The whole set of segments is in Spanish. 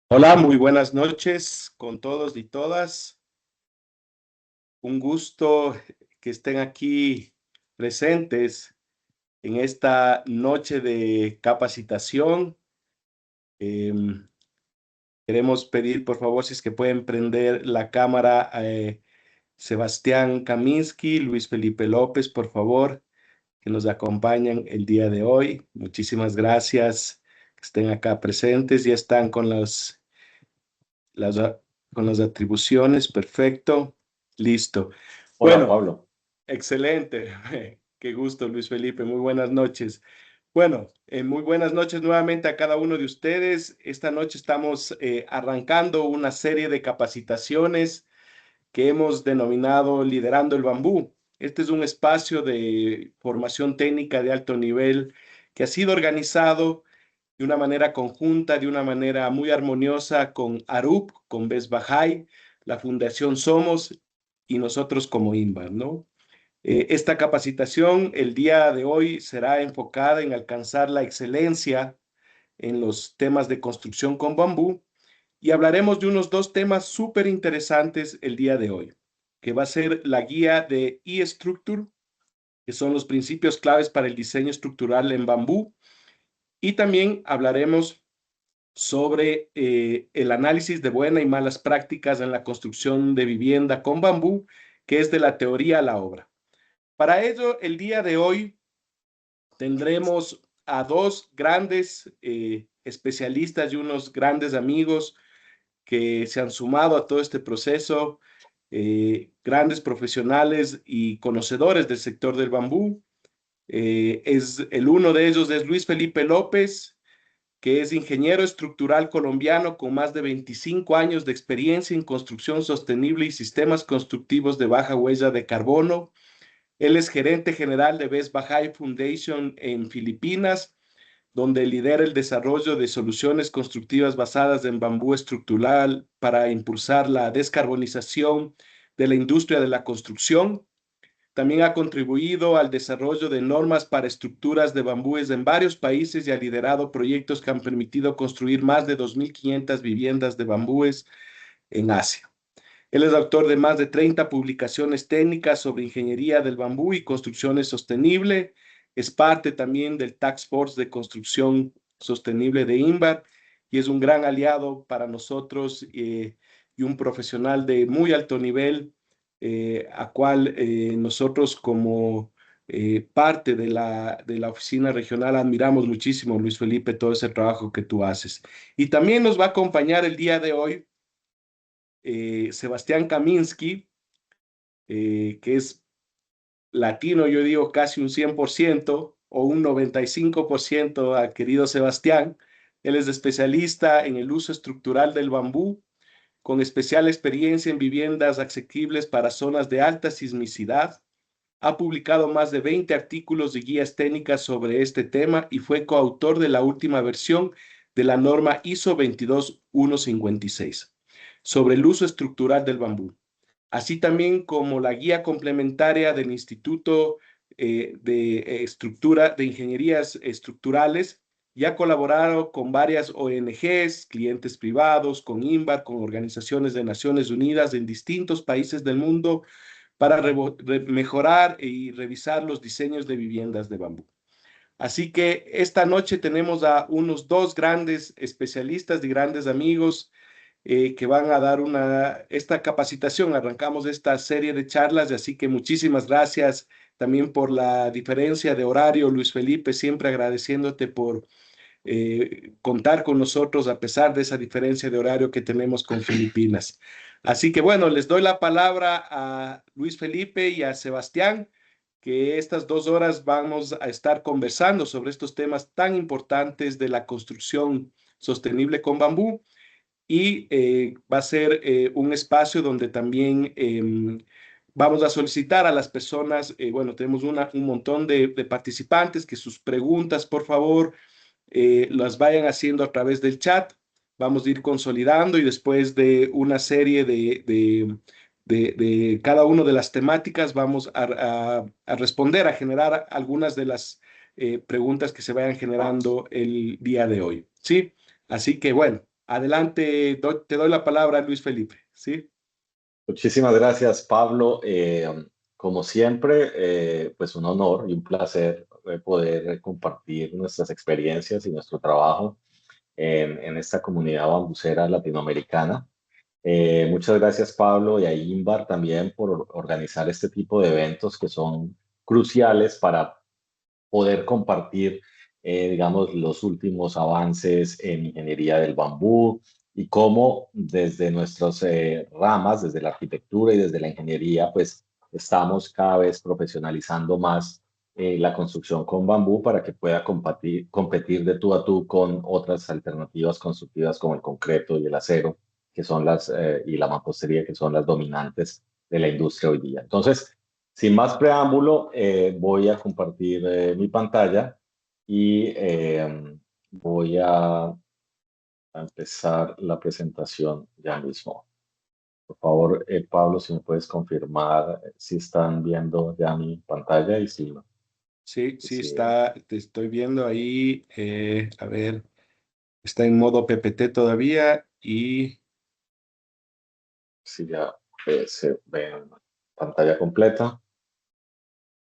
Hola, muy buenas noches con todos y todas. Un gusto que estén aquí presentes en esta noche de capacitación. Em, Queremos pedir, por favor, si es que pueden prender la cámara, Sebastián Kaminsky, Luis Felipe López, por favor, que nos acompañan el día de hoy. Muchísimas gracias que estén acá presentes. Ya están con las, con las atribuciones, perfecto, listo. Hola Bueno, Pablo, excelente. Qué gusto, Luis Felipe. Muy buenas noches. Bueno, muy buenas noches nuevamente a cada uno de ustedes. Esta noche estamos arrancando una serie de capacitaciones que hemos denominado Liderando el Bambú. Este es un espacio de formación técnica de alto nivel que ha sido organizado de una manera conjunta, de una manera muy armoniosa con ARUP, con Best Bahá'í, la Fundación Somos y nosotros como INVAR, ¿no? Esta capacitación el día de hoy será enfocada en alcanzar la excelencia en los temas de construcción con bambú y hablaremos de unos dos temas súper interesantes el día de hoy, que va a ser la guía de e-Structure, que son los principios claves para el diseño estructural en bambú, y también hablaremos sobre el análisis de buenas y malas prácticas en la construcción de vivienda con bambú, que es de la teoría a la obra. Para ello, el día de hoy tendremos a dos grandes especialistas y unos grandes amigos que se han sumado a todo este proceso, grandes profesionales y conocedores del sector del bambú. El uno de ellos es Luis Felipe López, que es ingeniero estructural colombiano con más de 25 años de experiencia en construcción sostenible y sistemas constructivos de baja huella de carbono. Él es gerente general de Best Bahá'í Foundation en Filipinas, donde lidera el desarrollo de soluciones constructivas basadas en bambú estructural para impulsar la descarbonización de la industria de la construcción. También ha contribuido al desarrollo de normas para estructuras de bambúes en varios países y ha liderado proyectos que han permitido construir más de 2.500 viviendas de bambúes en Asia. Él es autor de más de 30 publicaciones técnicas sobre ingeniería del bambú y construcciones sostenibles. Es parte también del Task Force de Construcción Sostenible de INVAR y es un gran aliado para nosotros y un profesional de muy alto nivel, a cual nosotros como parte de la oficina regional admiramos muchísimo, Luis Felipe, todo ese trabajo que tú haces. Y también nos va a acompañar el día de hoy Sebastián Kaminsky, que es latino, yo digo casi un 100% o un 95%, a querido Sebastián. Él es especialista en el uso estructural del bambú, con especial experiencia en viviendas asequibles para zonas de alta sismicidad. Ha publicado más de 20 artículos y guías técnicas sobre este tema y fue coautor de la última versión de la norma ISO 22156 sobre el uso estructural del bambú, así también como la guía complementaria del Instituto de Ingenierías Estructurales, y ha colaborado con varias ONGs, clientes privados, con INVAR, con organizaciones de Naciones Unidas en distintos países del mundo para mejorar y revisar los diseños de viviendas de bambú. Así que esta noche tenemos a unos dos grandes especialistas y grandes amigos que van a dar esta capacitación. Arrancamos esta serie de charlas, y así que muchísimas gracias también por la diferencia de horario, Luis Felipe, siempre agradeciéndote por contar con nosotros a pesar de esa diferencia de horario que tenemos con Filipinas. Así que bueno, les doy la palabra a Luis Felipe y a Sebastián, que estas 2 horas vamos a estar conversando sobre estos temas tan importantes de la construcción sostenible con bambú y va a ser un espacio donde también vamos a solicitar a las personas, bueno, tenemos un montón de participantes que sus preguntas, por favor, las vayan haciendo a través del chat. Vamos a ir consolidando y después de una serie de cada una de las temáticas vamos a responder, a generar algunas de las preguntas que se vayan generando el día de hoy. ¿Sí? Así que bueno. Adelante, te doy la palabra, Luis Felipe. ¿Sí? Muchísimas gracias, Pablo. Como siempre, pues un honor y un placer poder compartir nuestras experiencias y nuestro trabajo en esta comunidad bambucera latinoamericana. Muchas gracias, Pablo, y a INVAR también por organizar este tipo de eventos que son cruciales para poder compartir, digamos, los últimos avances en ingeniería del bambú y cómo desde nuestras ramas, desde la arquitectura y desde la ingeniería, pues estamos cada vez profesionalizando más la construcción con bambú para que pueda competir de tú a tú con otras alternativas constructivas como el concreto y el acero, que son y la mampostería, que son las dominantes de la industria hoy día. Entonces, sin más preámbulo, voy a compartir mi pantalla y voy a empezar la presentación ya mismo. Por favor, Pablo, si me puedes confirmar si están viendo ya mi pantalla y Sí, sí si, está, te estoy viendo ahí. A ver, está en modo PPT todavía y si ya se ve en pantalla completa.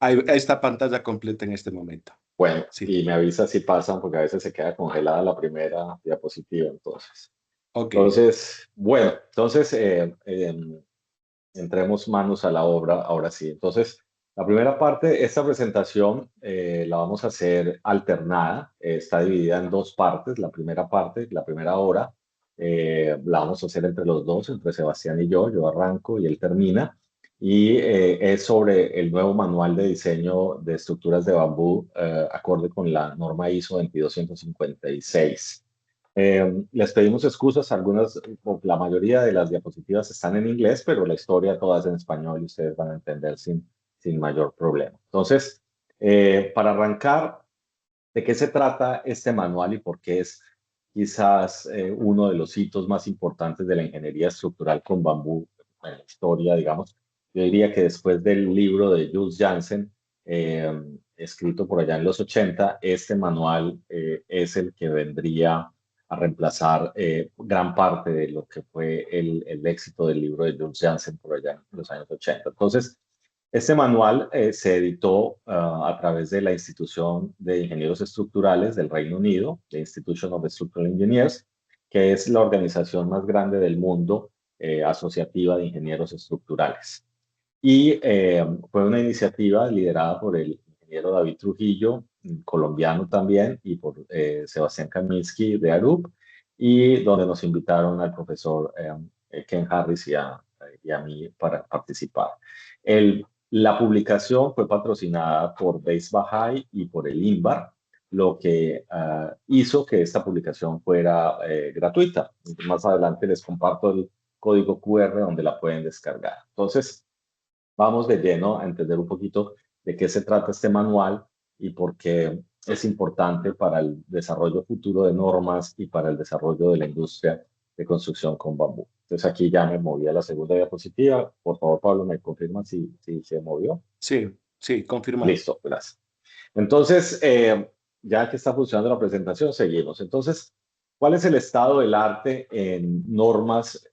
ahí está pantalla completa en este momento. Bueno, Sí, y me avisa si pasan porque a veces se queda congelada la primera diapositiva, entonces. ok. Entonces, entremos manos a la obra ahora sí. Entonces, la primera parte, esta presentación la vamos a hacer alternada. Está dividida en dos partes. La primera parte, la primera hora, la vamos a hacer entre los dos, entre Sebastián y yo. Yo arranco y él termina. Y es sobre el nuevo manual de diseño de estructuras de bambú, acorde con la norma ISO 22256. Les pedimos excusas, algunas, o la mayoría de las diapositivas están en inglés, pero la historia toda es en español y ustedes van a entender sin mayor problema. Entonces, para arrancar, ¿de qué se trata este manual y por qué es quizás uno de los hitos más importantes de la ingeniería estructural con bambú en la historia, digamos? Yo diría que después del libro de Jules Janssen, escrito por allá en los 80, este manual es el que vendría a reemplazar gran parte de lo que fue el éxito del libro de Jules Janssen por allá en los años 80. Entonces, este manual se editó a través de la Institución de Ingenieros Estructurales del Reino Unido, the Institution of Structural Engineers, que es la organización más grande del mundo asociativa de ingenieros estructurales. Y fue una iniciativa liderada por el ingeniero David Trujillo, colombiano también, y por Sebastián Kaminski de Arup, y donde nos invitaron al profesor Ken Harris y a mí para participar. La publicación fue patrocinada por Base Baha'i y por el INVAR, lo que hizo que esta publicación fuera gratuita. Más adelante les comparto el código QR donde la pueden descargar. Entonces, vamos de lleno a entender un poquito de qué se trata este manual y por qué es importante para el desarrollo futuro de normas y para el desarrollo de la industria de construcción con bambú. Entonces aquí ya me moví a la segunda diapositiva. Por favor, Pablo, me confirma si se movió. Sí, sí, confirmado. Listo, gracias. Entonces, ya que está funcionando la presentación, seguimos. Entonces, ¿cuál es el estado del arte en normas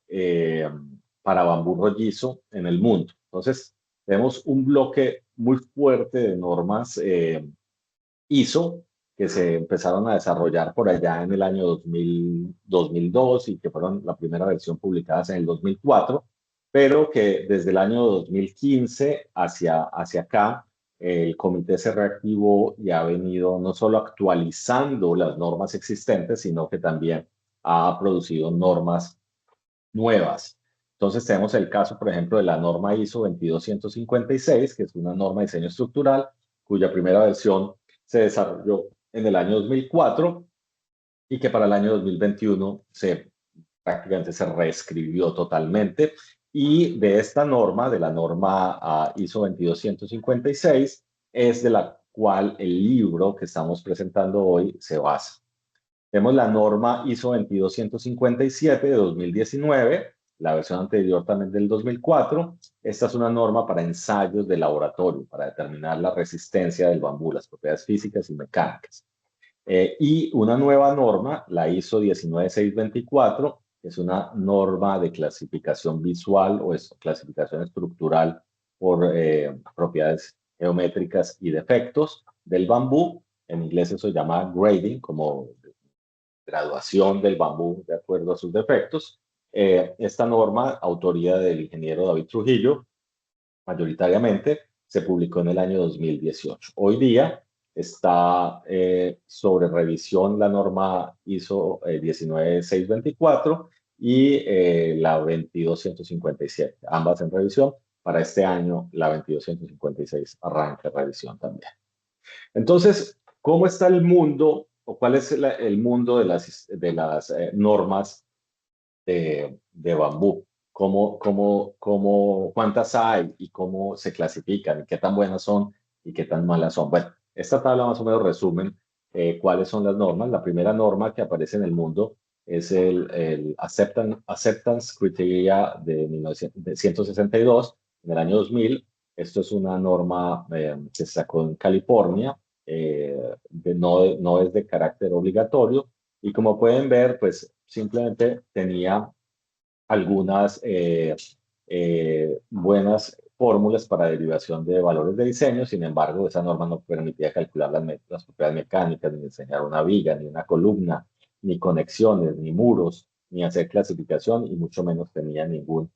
para bambú rollizo en el mundo? Entonces, tenemos un bloque muy fuerte de normas ISO que se empezaron a desarrollar por allá en el año 2000, 2002 y que fueron la primera versión publicadas en el 2004, pero que desde el año 2015 hacia acá, el comité se reactivó y ha venido no solo actualizando las normas existentes, sino que también ha producido normas nuevas. Entonces tenemos el caso, por ejemplo, de la norma ISO 22156, que es una norma de diseño estructural, cuya primera versión se desarrolló en el año 2004 y que para el año 2021 prácticamente se reescribió totalmente. Y de esta norma, de la norma ISO 22156, es de la cual el libro que estamos presentando hoy se basa. Tenemos la norma ISO 22157 de 2019, la versión anterior también del 2004. Esta es una norma para ensayos de laboratorio, para determinar la resistencia del bambú, las propiedades físicas y mecánicas. Y una nueva norma, la ISO 19624, que es una norma de clasificación visual o es clasificación estructural por propiedades geométricas y defectos del bambú. En inglés eso se llama grading, como graduación del bambú de acuerdo a sus defectos. Esta norma, autoría del ingeniero David Trujillo, mayoritariamente, se publicó en el año 2018. Hoy día está sobre revisión la norma ISO 19624 y la 22157, ambas en revisión. Para este año, la 22156 arranca revisión también. Entonces, ¿cómo está el mundo o cuál es el mundo de las normas de bambú? ¿Cuántas hay y cómo se clasifican? ¿Y qué tan buenas son y qué tan malas son? Bueno, esta tabla más o menos resumen cuáles son las normas. La primera norma que aparece en el mundo es el Acceptance Criteria de 1962, en el año 2000. Esto es una norma que se sacó en California, no es de carácter obligatorio, y como pueden ver, pues simplemente tenía algunas buenas fórmulas para derivación de valores de diseño. Sin embargo, esa norma no permitía calcular las propiedades mecánicas, ni diseñar una viga, ni una columna, ni conexiones, ni muros, ni hacer clasificación, y mucho menos tenía ningún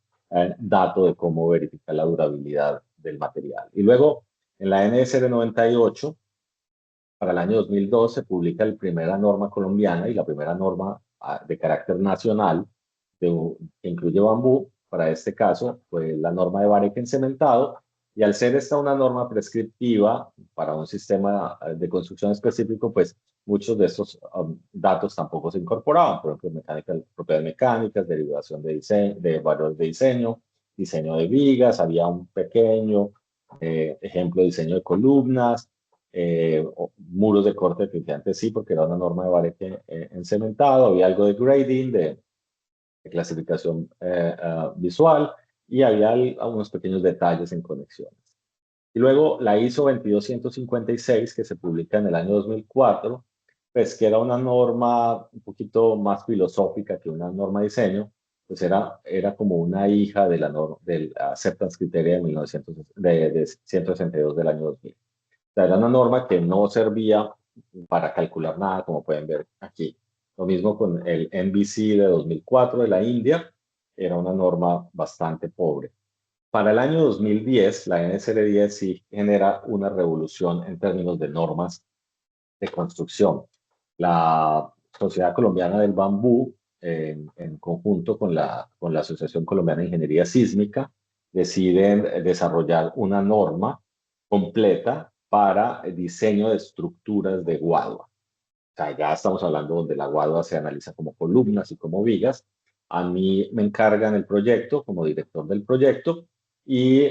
dato de cómo verificar la durabilidad del material. Y luego, en la NSR 98, para el año 2002 se publica la primera norma colombiana y la primera norma de carácter nacional que incluye bambú. Para este caso fue la norma de Varec en cementado, y al ser esta una norma prescriptiva para un sistema de construcción específico, pues muchos de estos datos tampoco se incorporaban. Por ejemplo, propiedades mecánicas, derivación de diseño, de valores de diseño, diseño de vigas, había un pequeño ejemplo de diseño de columnas, muros de corte definitivamente sí, porque era una norma de Varese en cementado. Había algo de grading, de clasificación visual, y había algunos pequeños detalles en conexiones. Y luego la ISO 22156, que se publica en el año 2004, pues que era una norma un poquito más filosófica que una norma de diseño, pues era como una hija de la norma, del Acceptance Criteria de, 1900, de 162 del año 2000. O sea, era una norma que no servía para calcular nada, como pueden ver aquí. Lo mismo con el NBC de 2004 de la India, era una norma bastante pobre. Para el año 2010, la NSR10 sí genera una revolución en términos de normas de construcción. La Sociedad Colombiana del Bambú, en conjunto con la Asociación Colombiana de Ingeniería Sísmica, deciden desarrollar una norma completa para el diseño de estructuras de guadua. O sea, ya estamos hablando donde la guadua se analiza como columnas y como vigas. A mí me encargan el proyecto como director del proyecto, y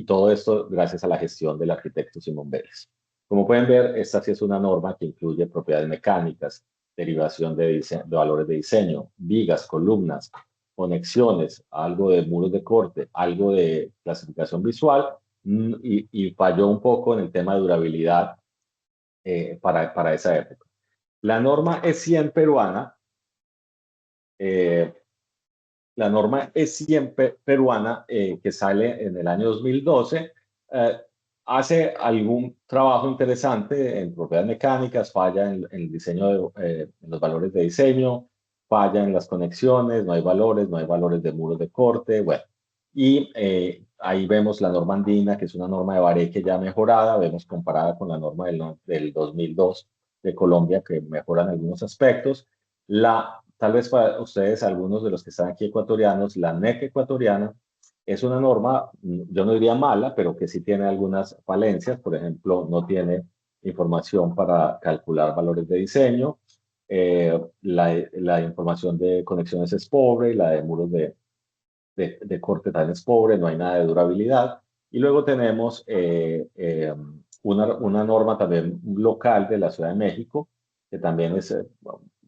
todo esto gracias a la gestión del arquitecto Simón Vélez. Como pueden ver, esta sí es una norma que incluye propiedades mecánicas, derivación de valores de diseño, vigas, columnas, conexiones, algo de muros de corte, algo de clasificación visual, y falló un poco en el tema de durabilidad para esa época. La norma E100 peruana, eh, la norma E100 peruana, que sale en el año 2012, eh, hace algún trabajo interesante en propiedades mecánicas, falla en el diseño, en los valores de diseño, falla en las conexiones, no hay valores de muros de corte, bueno. Y ahí vemos la norma andina, que es una norma de Bareque ya mejorada, vemos comparada con la norma del 2002 de Colombia, que mejoran algunos aspectos. Tal vez para ustedes, algunos de los que están aquí ecuatorianos, la NEC ecuatoriana es una norma, yo no diría mala, pero que sí tiene algunas falencias. Por ejemplo, no tiene información para calcular valores de diseño. La información de conexiones es pobre, y la de muros de corte también es pobre, no hay nada de durabilidad. Y luego tenemos una norma también local de la Ciudad de México, que también es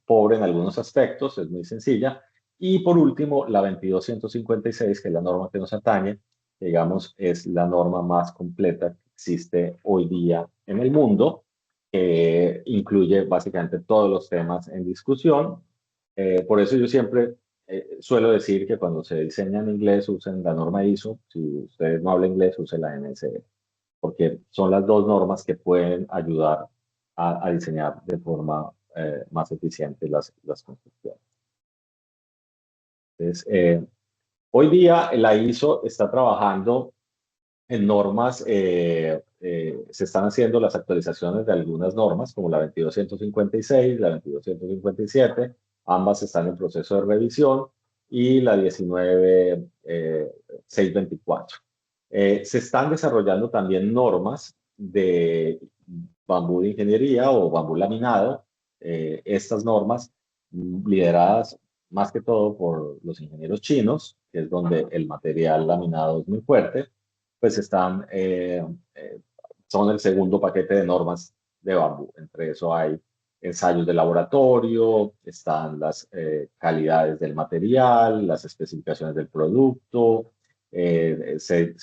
pobre en algunos aspectos, es muy sencilla. Y por último, la 22156, que es la norma que nos atañe, que digamos es la norma más completa que existe hoy día en el mundo. que incluye básicamente todos los temas en discusión. Por eso yo siempre suelo decir que cuando se diseña en inglés usen la norma ISO, si ustedes no hablan inglés usen la NSE, porque son las dos normas que pueden ayudar a diseñar de forma más eficiente las construcciones. Entonces, hoy día la ISO está trabajando en normas, se están haciendo las actualizaciones de algunas normas, como la 22156, la 22157, ambas están en proceso de revisión, y la 19624. Se están desarrollando también normas de bambú de ingeniería o bambú laminado. Estas normas, lideradas más que todo por los ingenieros chinos, que es donde el material laminado es muy fuerte, pues son el segundo paquete de normas de bambú. Entre eso hay ensayos de laboratorio, están las calidades del material, las especificaciones del producto, se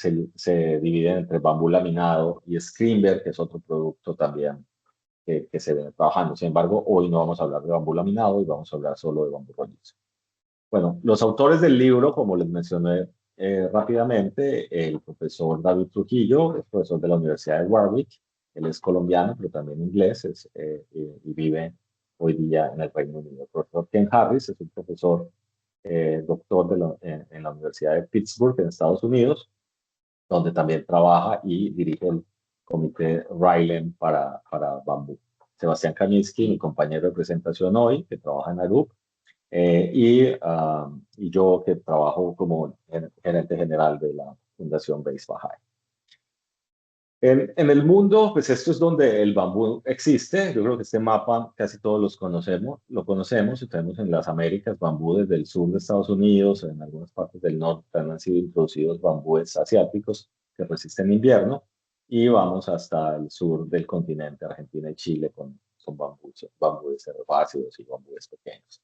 dividen entre bambú laminado y screenber, que es otro producto también que se viene trabajando. Sin embargo, hoy no vamos a hablar de bambú laminado y vamos a hablar solo de bambú rollizo. Bueno, los autores del libro, como les mencioné rápidamente, el profesor David Trujillo, es profesor de la Universidad de Warwick, él es colombiano, pero también inglés, y vive hoy día en el Reino Unido. El profesor Ken Harris es un profesor doctor en la Universidad de Pittsburgh, en Estados Unidos, donde también trabaja y dirige el comité RILEM para bambú. Sebastián Kaminsky, mi compañero de presentación hoy, que trabaja en Arup, y yo que trabajo como gerente general de la Fundación Beis Bahá'í. En el mundo, pues esto es donde el bambú existe. Yo creo que este mapa casi todos lo conocemos y tenemos en las Américas bambú desde el sur de Estados Unidos, en algunas partes del norte han sido introducidos bambúes asiáticos que resisten invierno, y vamos hasta el sur del continente, Argentina y Chile, con bambúes herbáceos y bambúes pequeños.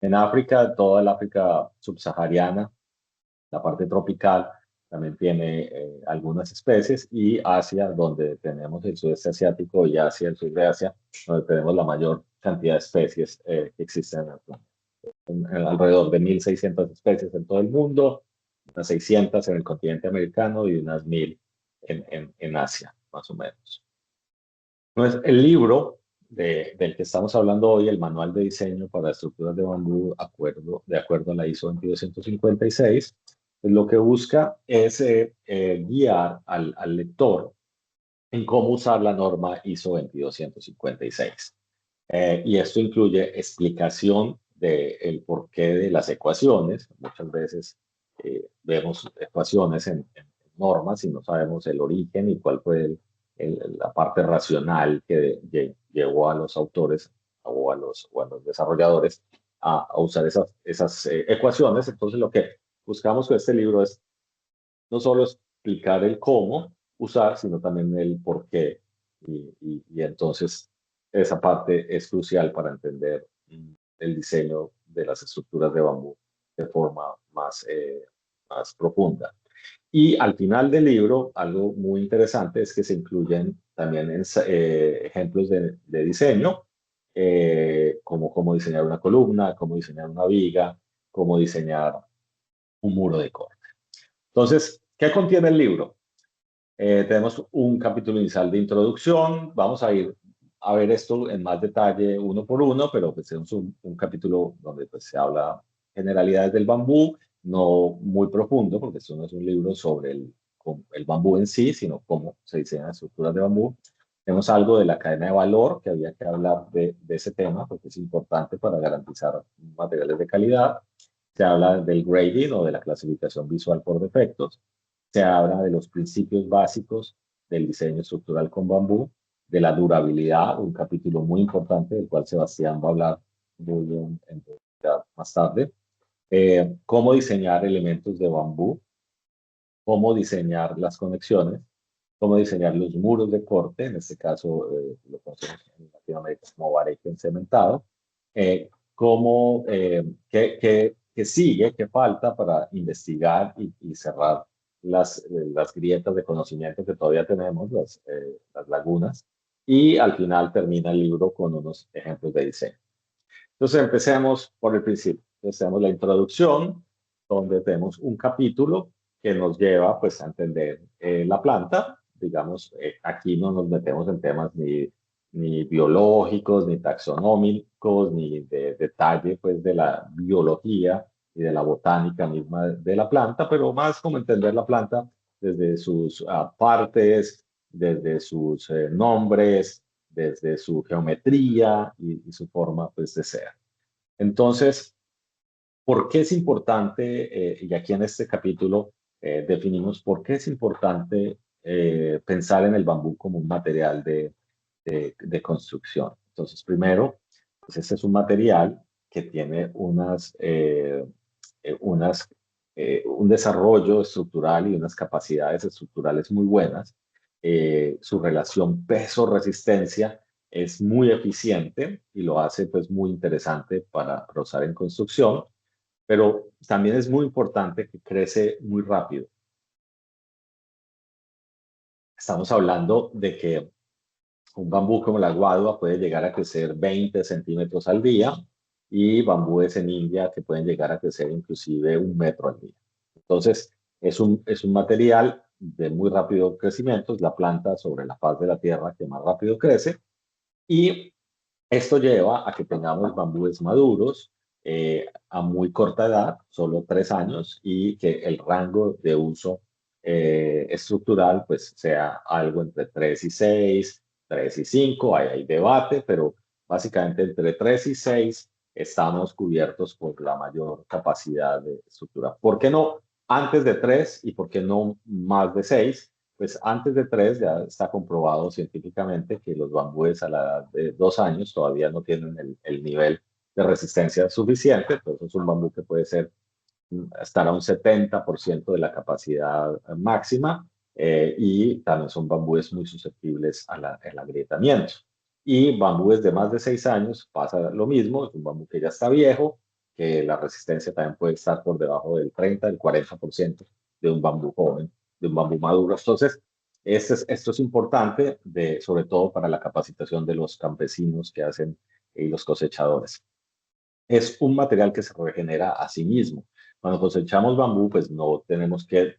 En África, toda el África subsahariana, la parte tropical, también tiene algunas especies, y Asia, donde tenemos el sudeste asiático, y Asia, el sur de Asia, donde tenemos la mayor cantidad de especies que existen en el planeta. Alrededor de 1.600 especies en todo el mundo, unas 600 en el continente americano y unas 1.000 en Asia, más o menos. Entonces, el libro del que estamos hablando hoy, el Manual de Diseño para Estructuras de Bambú, de acuerdo a la ISO 22156, pues lo que busca es guiar al lector en cómo usar la norma ISO 22156. Y esto incluye explicación del porqué de las ecuaciones. Muchas veces vemos ecuaciones en normas y no sabemos el origen y cuál fue la parte racional que llevó a los autores o a los desarrolladores a usar esas ecuaciones. Entonces, lo que buscamos con este libro es no solo explicar el cómo usar, sino también el por qué. Y entonces esa parte es crucial para entender el diseño de las estructuras de bambú de forma más profunda. Y al final del libro, algo muy interesante es que se incluyen también ejemplos de diseño, como cómo diseñar una columna, cómo diseñar una viga, cómo diseñar un muro de corte. Entonces, ¿qué contiene el libro? Tenemos un capítulo inicial de introducción. Vamos a ir a ver esto en más detalle uno por uno, pero pues tenemos un capítulo donde pues, se habla generalidades del bambú, no muy profundo, porque esto no es un libro sobre el bambú en sí, sino cómo se diseñan estructuras de bambú. Tenemos algo de la cadena de valor, que había que hablar de ese tema, porque es importante para garantizar materiales de calidad. Se habla del grading o de la clasificación visual por defectos. Se habla de los principios básicos del diseño estructural con bambú, de la durabilidad, un capítulo muy importante del cual Sebastián va a hablar muy bien más tarde. Cómo diseñar elementos de bambú, cómo diseñar las conexiones, cómo diseñar los muros de corte, en este caso lo conocemos en Latinoamérica como bareque encementado, qué sigue, qué falta para investigar y cerrar las grietas de conocimiento que todavía tenemos, las lagunas, y al final termina el libro con unos ejemplos de diseño. Entonces empecemos por el principio. Entonces tenemos la introducción, donde tenemos un capítulo que nos lleva pues a entender la planta. Digamos, aquí no nos metemos en temas ni biológicos, ni taxonómicos, ni de detalle pues de la biología y de la botánica misma de la planta, pero más como entender la planta desde sus partes, desde sus nombres, desde su geometría y su forma pues, de ser. Entonces, ¿por qué es importante, y aquí en este capítulo definimos por qué es importante pensar en el bambú como un material de construcción? Entonces, primero, pues este es un material que tiene unas, un desarrollo estructural y unas capacidades estructurales muy buenas. Su relación peso-resistencia es muy eficiente y lo hace pues muy interesante para usar en construcción, pero también es muy importante que crece muy rápido. Estamos hablando de que un bambú como la guadua puede llegar a crecer 20 centímetros al día y bambúes en India que pueden llegar a crecer inclusive 1 metro al día. Entonces, es un material de muy rápido crecimiento, es la planta sobre la faz de la tierra que más rápido crece y esto lleva a que tengamos bambúes maduros a muy corta edad, solo 3 años, y que el rango de uso estructural pues sea algo entre 3 y 6, 3 y 5, hay debate, pero básicamente entre 3 y 6 estamos cubiertos por la mayor capacidad de estructura. ¿Por qué no antes de 3 y por qué no más de 6? Pues antes de 3 ya está comprobado científicamente que los bambúes a la edad de 2 años todavía no tienen el nivel de resistencia suficiente. Entonces es un bambú que puede ser estar a un 70% de la capacidad máxima y también son bambúes muy susceptibles al agrietamiento. Y bambúes de más de 6 años pasa lo mismo, es un bambú que ya está viejo, que la resistencia también puede estar por debajo del 30, del 40% de un bambú joven, de un bambú maduro. Entonces, esto es importante, sobre todo para la capacitación de los campesinos que hacen y los cosechadores. Es un material que se regenera a sí mismo. Cuando cosechamos bambú, pues no tenemos que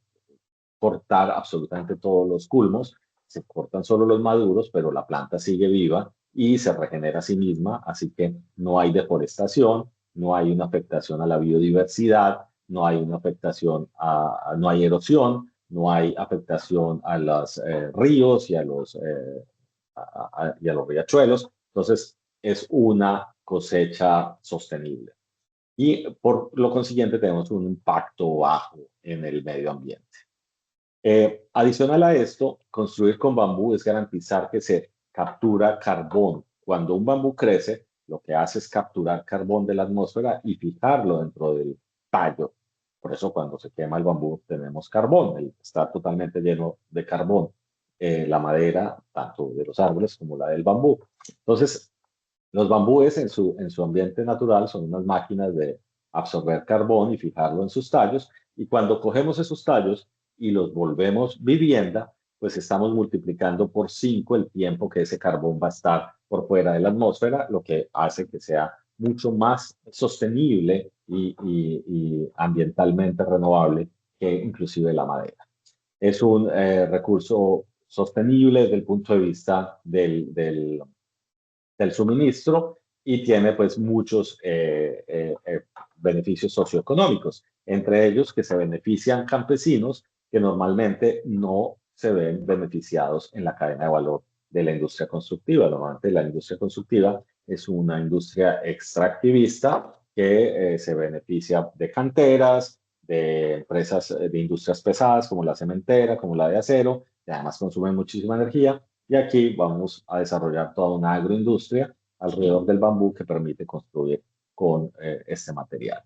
cortar absolutamente todos los culmos, se cortan solo los maduros, pero la planta sigue viva y se regenera a sí misma, así que no hay deforestación, no hay una afectación a la biodiversidad, no hay una afectación no hay erosión, no hay afectación a los ríos y a los riachuelos. Entonces, es una cosecha sostenible. Y por lo consiguiente tenemos un impacto bajo en el medio ambiente. Adicional a esto, construir con bambú es garantizar que se captura carbón. Cuando un bambú crece, lo que hace es capturar carbón de la atmósfera y fijarlo dentro del tallo. Por eso cuando se quema el bambú tenemos carbón, está totalmente lleno de carbón. La madera, tanto de los árboles como la del bambú. Entonces, los bambúes en su ambiente natural son unas máquinas de absorber carbón y fijarlo en sus tallos. Y cuando cogemos esos tallos y los volvemos vivienda, pues estamos multiplicando por 5 el tiempo que ese carbón va a estar por fuera de la atmósfera, lo que hace que sea mucho más sostenible y ambientalmente renovable que inclusive la madera. Es un recurso sostenible desde el punto de vista del suministro y tiene pues muchos beneficios socioeconómicos, entre ellos que se benefician campesinos que normalmente no se ven beneficiados en la cadena de valor de la industria constructiva. Normalmente la industria constructiva es una industria extractivista que se beneficia de canteras, de empresas de industrias pesadas como la cementera, como la de acero, que además consumen muchísima energía y aquí vamos a desarrollar toda una agroindustria alrededor del bambú que permite construir con este material.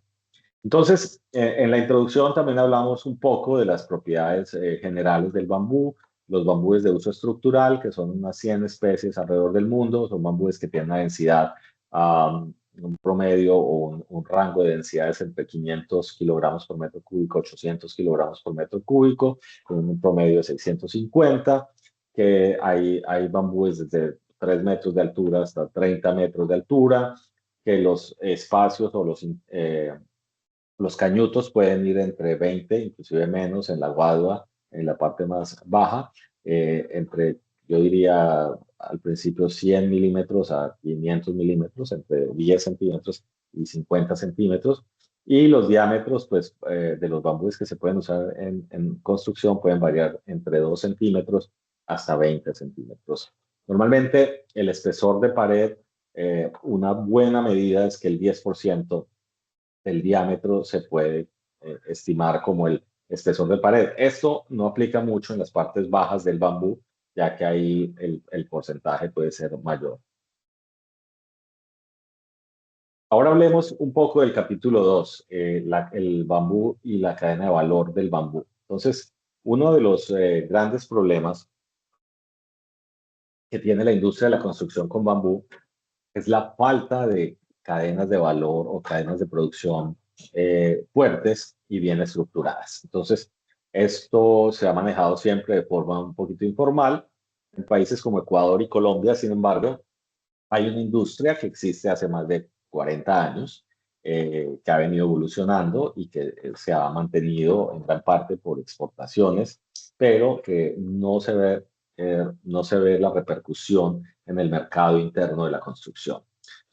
Entonces, en la introducción también hablamos un poco de las propiedades generales del bambú, los bambúes de uso estructural, que son unas 100 especies alrededor del mundo, son bambúes que tienen una densidad, un promedio o un rango de densidades entre 500 kilogramos por metro cúbico, 800 kilogramos por metro cúbico, con un promedio de 650, que hay bambúes desde 3 metros de altura hasta 30 metros de altura, que los espacios o los cañutos pueden ir entre 20, inclusive menos en la guadua, en la parte más baja, entre, yo diría al principio 100 milímetros a 500 milímetros, entre 10 centímetros y 50 centímetros. Y los diámetros pues, de los bambúes que se pueden usar en construcción pueden variar entre 2 centímetros hasta 20 centímetros. Normalmente el espesor de pared, una buena medida es que el 10% del diámetro se puede estimar como el espesor de pared. Esto no aplica mucho en las partes bajas del bambú, ya que ahí el porcentaje puede ser mayor. Ahora hablemos un poco del capítulo 2, el bambú y la cadena de valor del bambú. Entonces, uno de los grandes problemas que tiene la industria de la construcción con bambú es la falta de cadenas de valor o cadenas de producción fuertes y bien estructuradas. Entonces, esto se ha manejado siempre de forma un poquito informal. En países como Ecuador y Colombia, sin embargo, hay una industria que existe hace más de 40 años, que ha venido evolucionando y que se ha mantenido en gran parte por exportaciones, pero que no se ve la repercusión en el mercado interno de la construcción.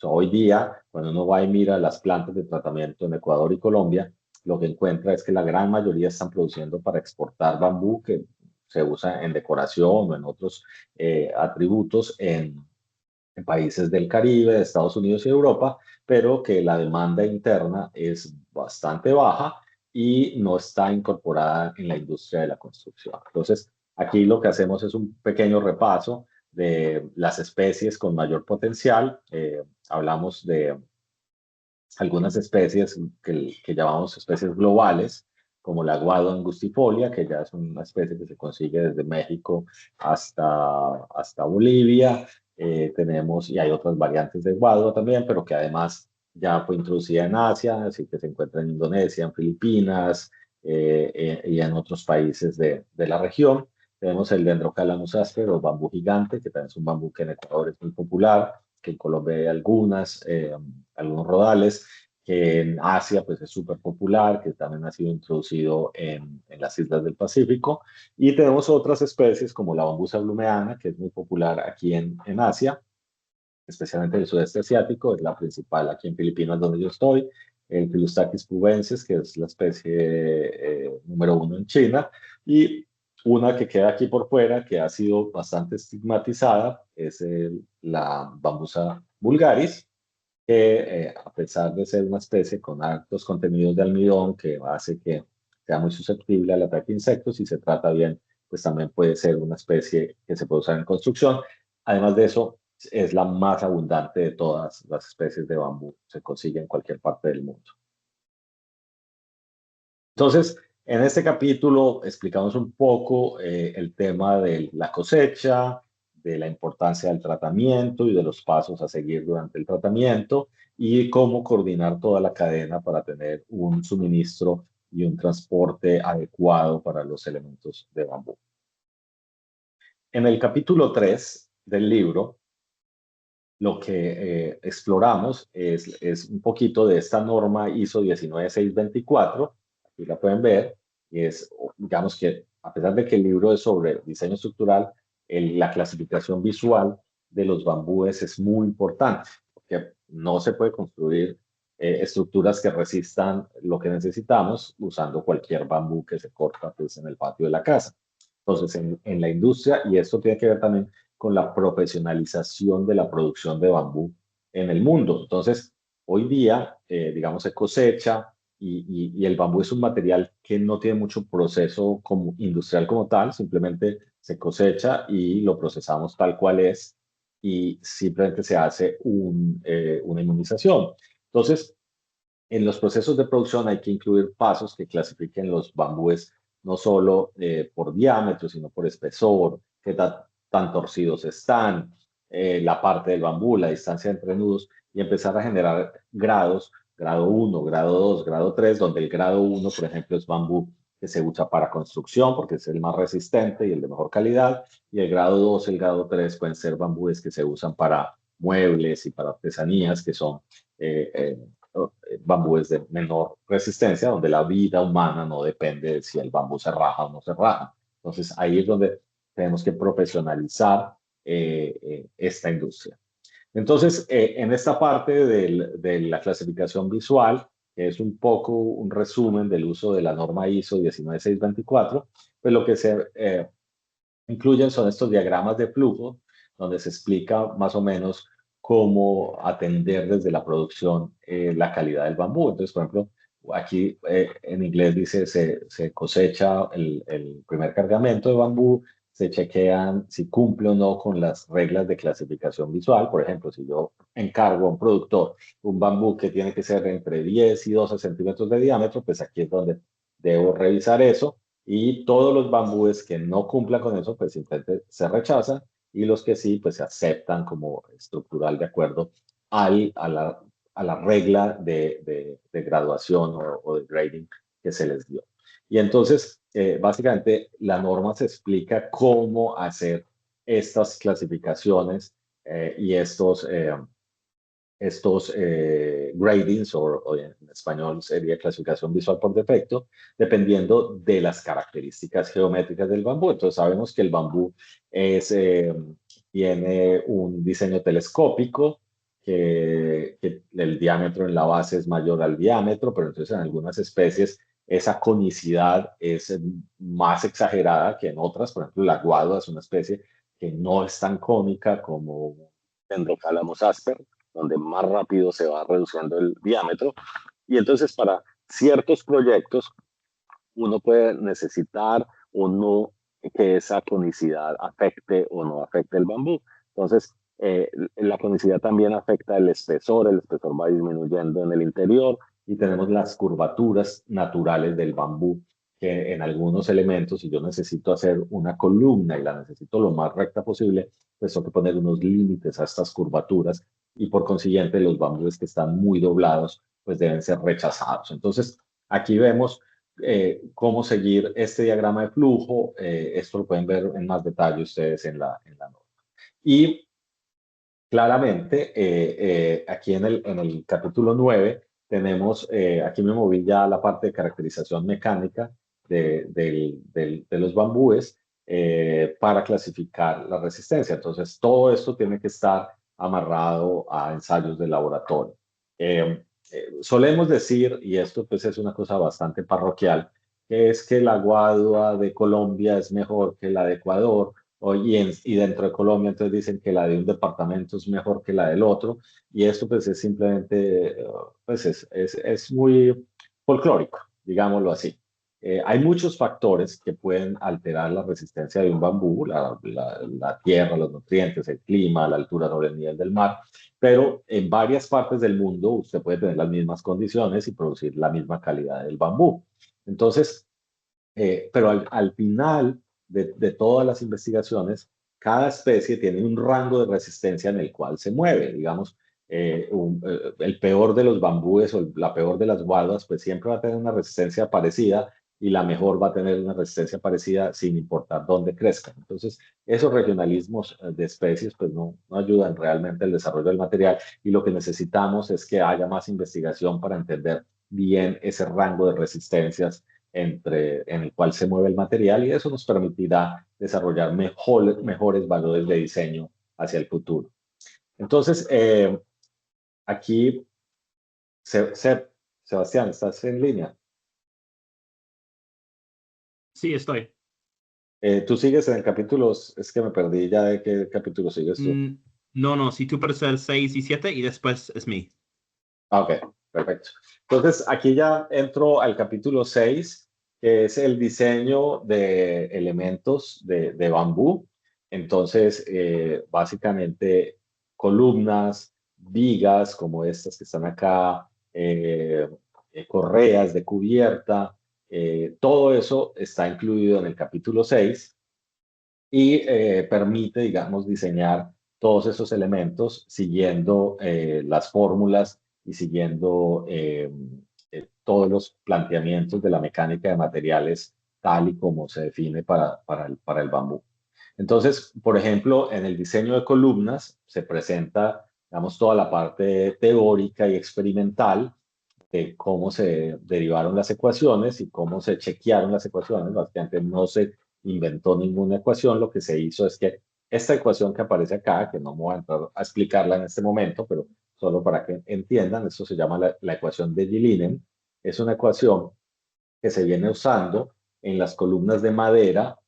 Hoy día, cuando uno va y mira las plantas de tratamiento en Ecuador y Colombia, lo que encuentra es que la gran mayoría están produciendo para exportar bambú que se usa en decoración o en otros atributos en países del Caribe, de Estados Unidos y Europa, pero que la demanda interna es bastante baja y no está incorporada en la industria de la construcción. Entonces, aquí lo que hacemos es un pequeño repaso de las especies con mayor potencial. Hablamos de algunas especies que llamamos especies globales, como la Guado angustifolia, que ya es una especie que se consigue desde México hasta Bolivia. Tenemos, y hay otras variantes de Guado también, pero que además ya fue introducida en Asia, así que se encuentra en Indonesia, en Filipinas y en otros países de la región. Tenemos el Dendrocalamus áspero, o bambú gigante, que también es un bambú que en Ecuador es muy popular, que en Colombia hay algunos rodales, que en Asia pues es súper popular, que también ha sido introducido en las islas del Pacífico. Y tenemos otras especies como la bambusa blumeana, que es muy popular aquí en Asia, especialmente en el sudeste asiático, es la principal aquí en Filipinas donde yo estoy. El Philostachys pubensis, que es la especie número uno en China. Y una que queda aquí por fuera, que ha sido bastante estigmatizada, es la bambusa vulgaris, que a pesar de ser una especie con altos contenidos de almidón que hace que sea muy susceptible al ataque de insectos, si se trata bien, pues también puede ser una especie que se puede usar en construcción. Además de eso, es la más abundante de todas las especies de bambú, se consigue en cualquier parte del mundo. Entonces, en este capítulo explicamos un poco el tema de la cosecha, de la importancia del tratamiento y de los pasos a seguir durante el tratamiento y cómo coordinar toda la cadena para tener un suministro y un transporte adecuado para los elementos de bambú. En el capítulo 3 del libro, lo que exploramos es un poquito de esta norma ISO 19624, aquí la pueden ver, y es, digamos que a pesar de que el libro es sobre diseño estructural, la clasificación visual de los bambúes es muy importante, porque no se puede construir estructuras que resistan lo que necesitamos usando cualquier bambú que se corta pues, en el patio de la casa. Entonces, en la industria, y esto tiene que ver también con la profesionalización de la producción de bambú en el mundo. Entonces, hoy día, digamos, se cosecha y el bambú es un material que no tiene mucho proceso como industrial como tal, simplemente se cosecha y lo procesamos tal cual es y simplemente se hace una inmunización. Entonces, en los procesos de producción hay que incluir pasos que clasifiquen los bambúes no solo por diámetro, sino por espesor, qué tan torcidos están, la parte del bambú, la distancia entre nudos, y empezar a generar grados, grado 1, grado 2, grado 3, donde el grado 1, por ejemplo, es bambú que se usa para construcción porque es el más resistente y el de mejor calidad. Y el grado 2, el grado 3 pueden ser bambúes que se usan para muebles y para artesanías, que son eh, eh, bambúes de menor resistencia, donde la vida humana no depende de si el bambú se raja o no se raja. Entonces ahí es donde tenemos que profesionalizar esta industria. Entonces, en esta parte de la clasificación visual, que es un poco un resumen del uso de la norma ISO 19624, pues lo que se incluyen son estos diagramas de flujo, donde se explica más o menos cómo atender desde la producción la calidad del bambú. Entonces, por ejemplo, aquí en inglés dice se cosecha el primer cargamento de bambú, se chequean si cumple o no con las reglas de clasificación visual. Por ejemplo, si yo encargo a un productor un bambú que tiene que ser entre 10 y 12 centímetros de diámetro, pues aquí es donde debo revisar eso y todos los bambúes que no cumplan con eso, pues simplemente se rechazan y los que sí, pues se aceptan como estructural de acuerdo al, a, la, a la regla de graduación o de grading que se les dio. Y entonces, básicamente, la norma se explica cómo hacer estas clasificaciones y estos gradings, o en español sería clasificación visual por defecto, dependiendo de las características geométricas del bambú. Entonces sabemos que el bambú tiene un diseño telescópico, que el diámetro en la base es mayor al diámetro, pero entonces en algunas especies esa conicidad es más exagerada que en otras. Por ejemplo, la guadua es una especie que no es tan cónica como Dendrocalamus asper, donde más rápido se va reduciendo el diámetro. Y entonces para ciertos proyectos uno puede necesitar o no que esa conicidad afecte o no afecte el bambú. Entonces, la conicidad también afecta el espesor va disminuyendo en el interior y tenemos las curvaturas naturales del bambú, que en algunos elementos, si yo necesito hacer una columna y la necesito lo más recta posible, pues tengo que poner unos límites a estas curvaturas y por consiguiente los bambúes que están muy doblados, pues deben ser rechazados. Entonces, aquí vemos cómo seguir este diagrama de flujo. Esto lo pueden ver en más detalle ustedes en la nota. Y claramente, aquí en el capítulo 9 tenemos, aquí me moví ya a la parte de caracterización mecánica de los bambúes para clasificar la resistencia. Entonces, todo esto tiene que estar amarrado a ensayos de laboratorio. Solemos decir, y esto pues es una cosa bastante parroquial, que es que la guadua de Colombia es mejor que la de Ecuador, y dentro de Colombia entonces dicen que la de un departamento es mejor que la del otro, y esto pues es simplemente, pues es muy folclórico, digámoslo así. Hay muchos factores que pueden alterar la resistencia de un bambú, la tierra, los nutrientes, el clima, la altura sobre el nivel del mar, pero en varias partes del mundo usted puede tener las mismas condiciones y producir la misma calidad del bambú. Entonces, pero al final de todas las investigaciones, cada especie tiene un rango de resistencia en el cual se mueve. Digamos, el peor de los bambúes o la peor de las guaduas, pues siempre va a tener una resistencia parecida y la mejor va a tener una resistencia parecida sin importar dónde crezcan. Entonces, esos regionalismos de especies pues no ayudan realmente al desarrollo del material y lo que necesitamos es que haya más investigación para entender bien ese rango de resistencias en el cual se mueve el material y eso nos permitirá desarrollar mejores valores de diseño hacia el futuro. Entonces, aquí, Sebastián, ¿estás en línea? Sí, estoy. Tú sigues en el capítulo, es que me perdí ya de qué capítulo sigues tú. No, si tú puedes hacer 6 y 7 y después es mí. Ok, perfecto. Entonces, aquí ya entro al capítulo 6, que es el diseño de elementos de bambú. Entonces, básicamente, columnas, vigas como estas que están acá, correas de cubierta, todo eso está incluido en el capítulo 6 y permite, digamos, diseñar todos esos elementos siguiendo las fórmulas y siguiendo todos los planteamientos de la mecánica de materiales tal y como se define para el bambú. Entonces, por ejemplo, en el diseño de columnas se presenta, digamos, toda la parte teórica y experimental de cómo se derivaron las ecuaciones y cómo se chequearon las ecuaciones. Básicamente no se inventó ninguna ecuación, lo que se hizo es que esta ecuación que aparece acá, que no me voy a entrar a explicarla en este momento, pero solo para que entiendan, esto se llama la ecuación de Gilinen, es una ecuación que se viene usando en las columnas de madera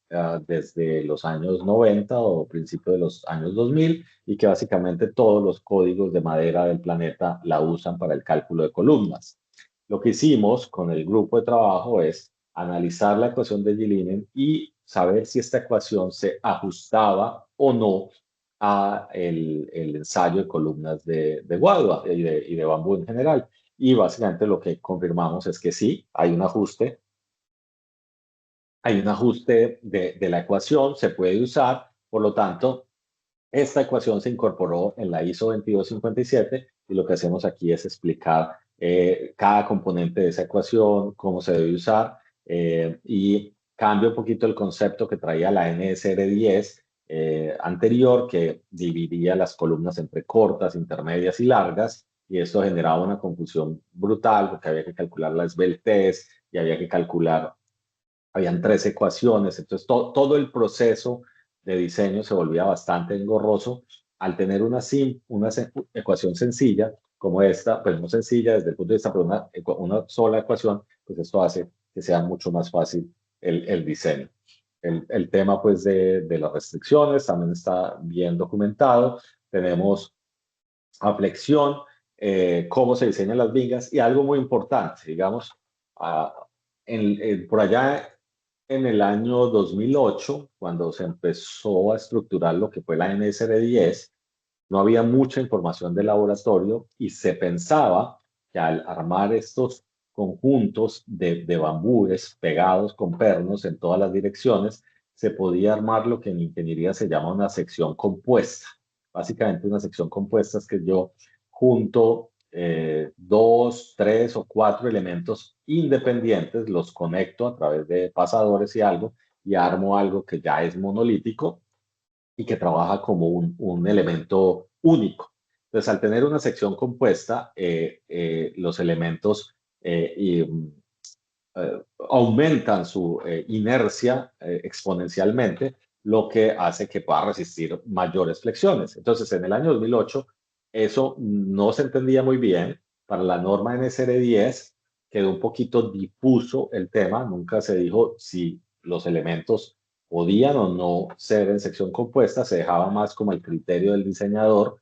desde los años 90 o principios de los años 2000 y que básicamente todos los códigos de madera del planeta la usan para el cálculo de columnas. Lo que hicimos con el grupo de trabajo es analizar la ecuación de Gilinen y saber si esta ecuación se ajustaba o no a el ensayo de columnas de guadua y de bambú en general. Y básicamente lo que confirmamos es que sí, hay un ajuste de la ecuación, se puede usar, por lo tanto, esta ecuación se incorporó en la ISO 2257 y lo que hacemos aquí es explicar cada componente de esa ecuación, cómo se debe usar y cambia un poquito el concepto que traía la NSR10 anterior, que dividía las columnas entre cortas, intermedias y largas, y esto generaba una confusión brutal porque había que calcular la esbeltez y había que calcular, habían tres ecuaciones, entonces todo el proceso de diseño se volvía bastante engorroso. Al tener una ecuación sencilla como esta, pues no sencilla desde el punto de vista, pero una sola ecuación, pues esto hace que sea mucho más fácil el diseño. El tema pues de las restricciones también está bien documentado. Tenemos a flexión, cómo se diseñan las vigas y algo muy importante, digamos, por allá en el año 2008, cuando se empezó a estructurar lo que fue la NSR10, no había mucha información del laboratorio y se pensaba que al armar estos conjuntos de bambúes pegados con pernos en todas las direcciones, se podía armar lo que en ingeniería se llama una sección compuesta. Básicamente una sección compuesta es que yo junto dos, tres o cuatro elementos independientes, los conecto a través de pasadores y algo, y armo algo que ya es monolítico y que trabaja como un elemento único. Entonces, al tener una sección compuesta, los elementos aumentan su inercia exponencialmente, lo que hace que pueda resistir mayores flexiones. Entonces, en el año 2008, eso no se entendía muy bien. Para la norma NSR10 quedó un poquito difuso el tema, nunca se dijo si los elementos podían o no ser en sección compuesta, se dejaba más como el criterio del diseñador,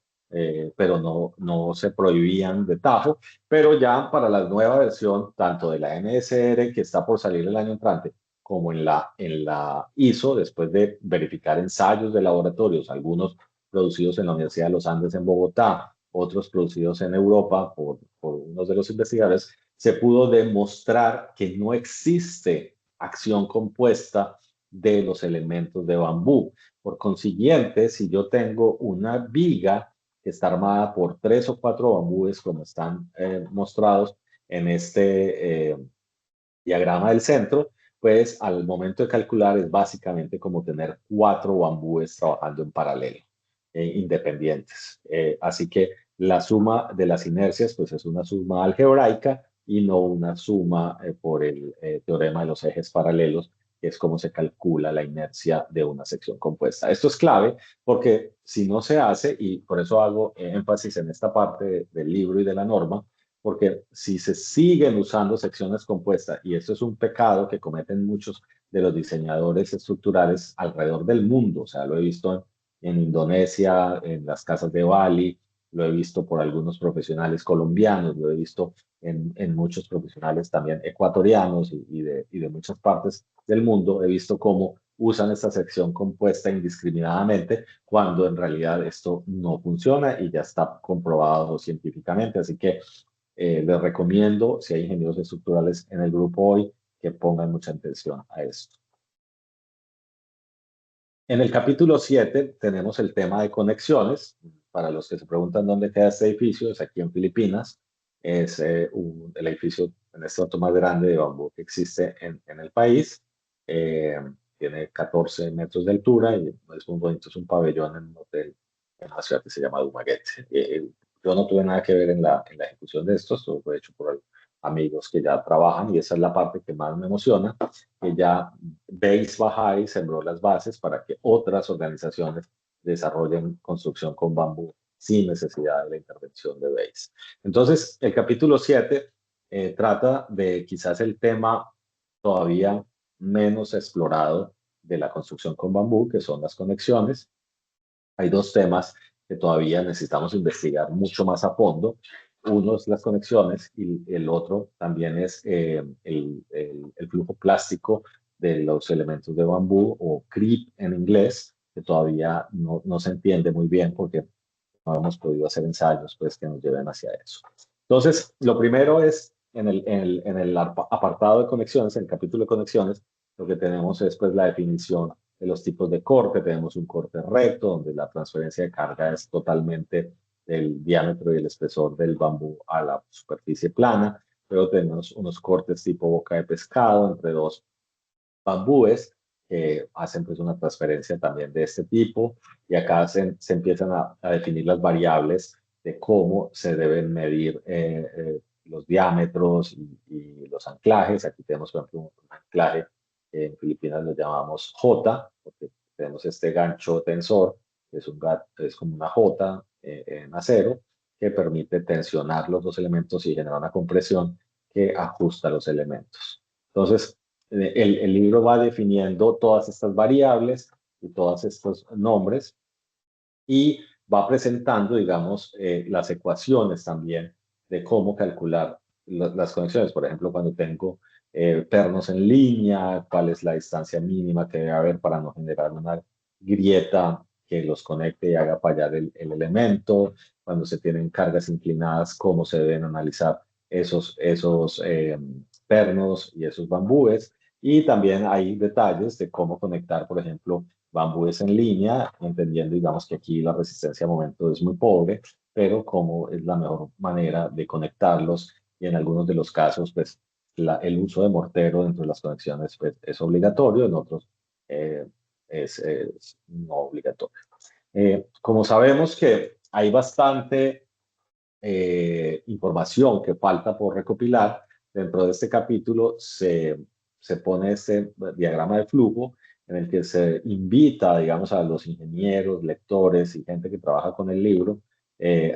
pero no se prohibían de tajo. Pero ya para la nueva versión, tanto de la NSR que está por salir el año entrante, como en la ISO, después de verificar ensayos de laboratorios, algunos producidos en la Universidad de los Andes en Bogotá, otros producidos en Europa por unos de los investigadores, se pudo demostrar que no existe acción compuesta de los elementos de bambú. Por consiguiente, si yo tengo una viga que está armada por tres o cuatro bambúes, como están mostrados en este diagrama del centro, pues al momento de calcular es básicamente como tener cuatro bambúes trabajando en paralelo, independientes. Así que la suma de las inercias, pues es una suma algebraica y no una suma por el teorema de los ejes paralelos, que es como se calcula la inercia de una sección compuesta. Esto es clave porque si no se hace, y por eso hago énfasis en esta parte del libro y de la norma, porque si se siguen usando secciones compuestas, y esto es un pecado que cometen muchos de los diseñadores estructurales alrededor del mundo, o sea, lo he visto en Indonesia, en las casas de Bali, lo he visto por algunos profesionales colombianos, lo he visto en muchos profesionales también ecuatorianos y de muchas partes del mundo, he visto cómo usan esta sección compuesta indiscriminadamente cuando en realidad esto no funciona y ya está comprobado científicamente. Así que les recomiendo, si hay ingenieros estructurales en el grupo hoy, que pongan mucha atención a esto. En el capítulo 7 tenemos el tema de conexiones. Para los que se preguntan dónde queda este edificio, es aquí en Filipinas. Es el edificio en este otro más grande de bambú que existe en el país. Tiene 14 metros de altura y es muy bonito, es un pabellón en un hotel en una ciudad que se llama Dumaguete. Yo no tuve nada que ver en la ejecución de esto fue hecho por amigos que ya trabajan y esa es la parte que más me emociona, que ya Base Bahá'í sembró las bases para que otras organizaciones desarrollen construcción con bambú sin necesidad de la intervención de Base. Entonces, el capítulo 7 trata de quizás el tema todavía menos explorado de la construcción con bambú, que son las conexiones. Hay dos temas que todavía necesitamos investigar mucho más a fondo. Uno es las conexiones y el otro también es el flujo plástico de los elementos de bambú o creep en inglés, que todavía no se entiende muy bien porque no hemos podido hacer ensayos pues, que nos lleven hacia eso. Entonces, lo primero es en el apartado de conexiones, en el capítulo de conexiones, lo que tenemos es pues, la definición de los tipos de corte. Tenemos un corte recto, donde la transferencia de carga es totalmente del diámetro y el espesor del bambú a la superficie plana. Luego tenemos unos cortes tipo boca de pescado entre dos bambúes que hacen pues una transferencia también de este tipo y acá se empiezan a definir las variables de cómo se deben medir los diámetros y los anclajes. Aquí tenemos, por ejemplo, un anclaje que en Filipinas lo llamamos J, porque tenemos este gancho tensor, que es como una J en acero, que permite tensionar los dos elementos y generar una compresión que ajusta los elementos. Entonces, el libro va definiendo todas estas variables y todos estos nombres y va presentando, digamos, las ecuaciones también de cómo calcular las conexiones. Por ejemplo, cuando tengo pernos en línea, cuál es la distancia mínima que debe haber para no generar una grieta que los conecte y haga fallar el elemento. Cuando se tienen cargas inclinadas, cómo se deben analizar esos pernos y esos bambúes. Y también hay detalles de cómo conectar, por ejemplo, bambúes en línea, entendiendo, digamos, que aquí la resistencia a momento es muy pobre, pero cómo es la mejor manera de conectarlos y en algunos de los casos, pues, el uso de mortero dentro de las conexiones pues, es obligatorio, en otros es no obligatorio. Como sabemos que hay bastante información que falta por recopilar, dentro de este capítulo se pone este diagrama de flujo en el que se invita, digamos, a los ingenieros, lectores y gente que trabaja con el libro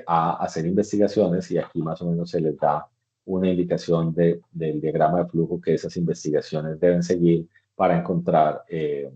a hacer investigaciones y aquí más o menos se les da una indicación del diagrama de flujo que esas investigaciones deben seguir para encontrar el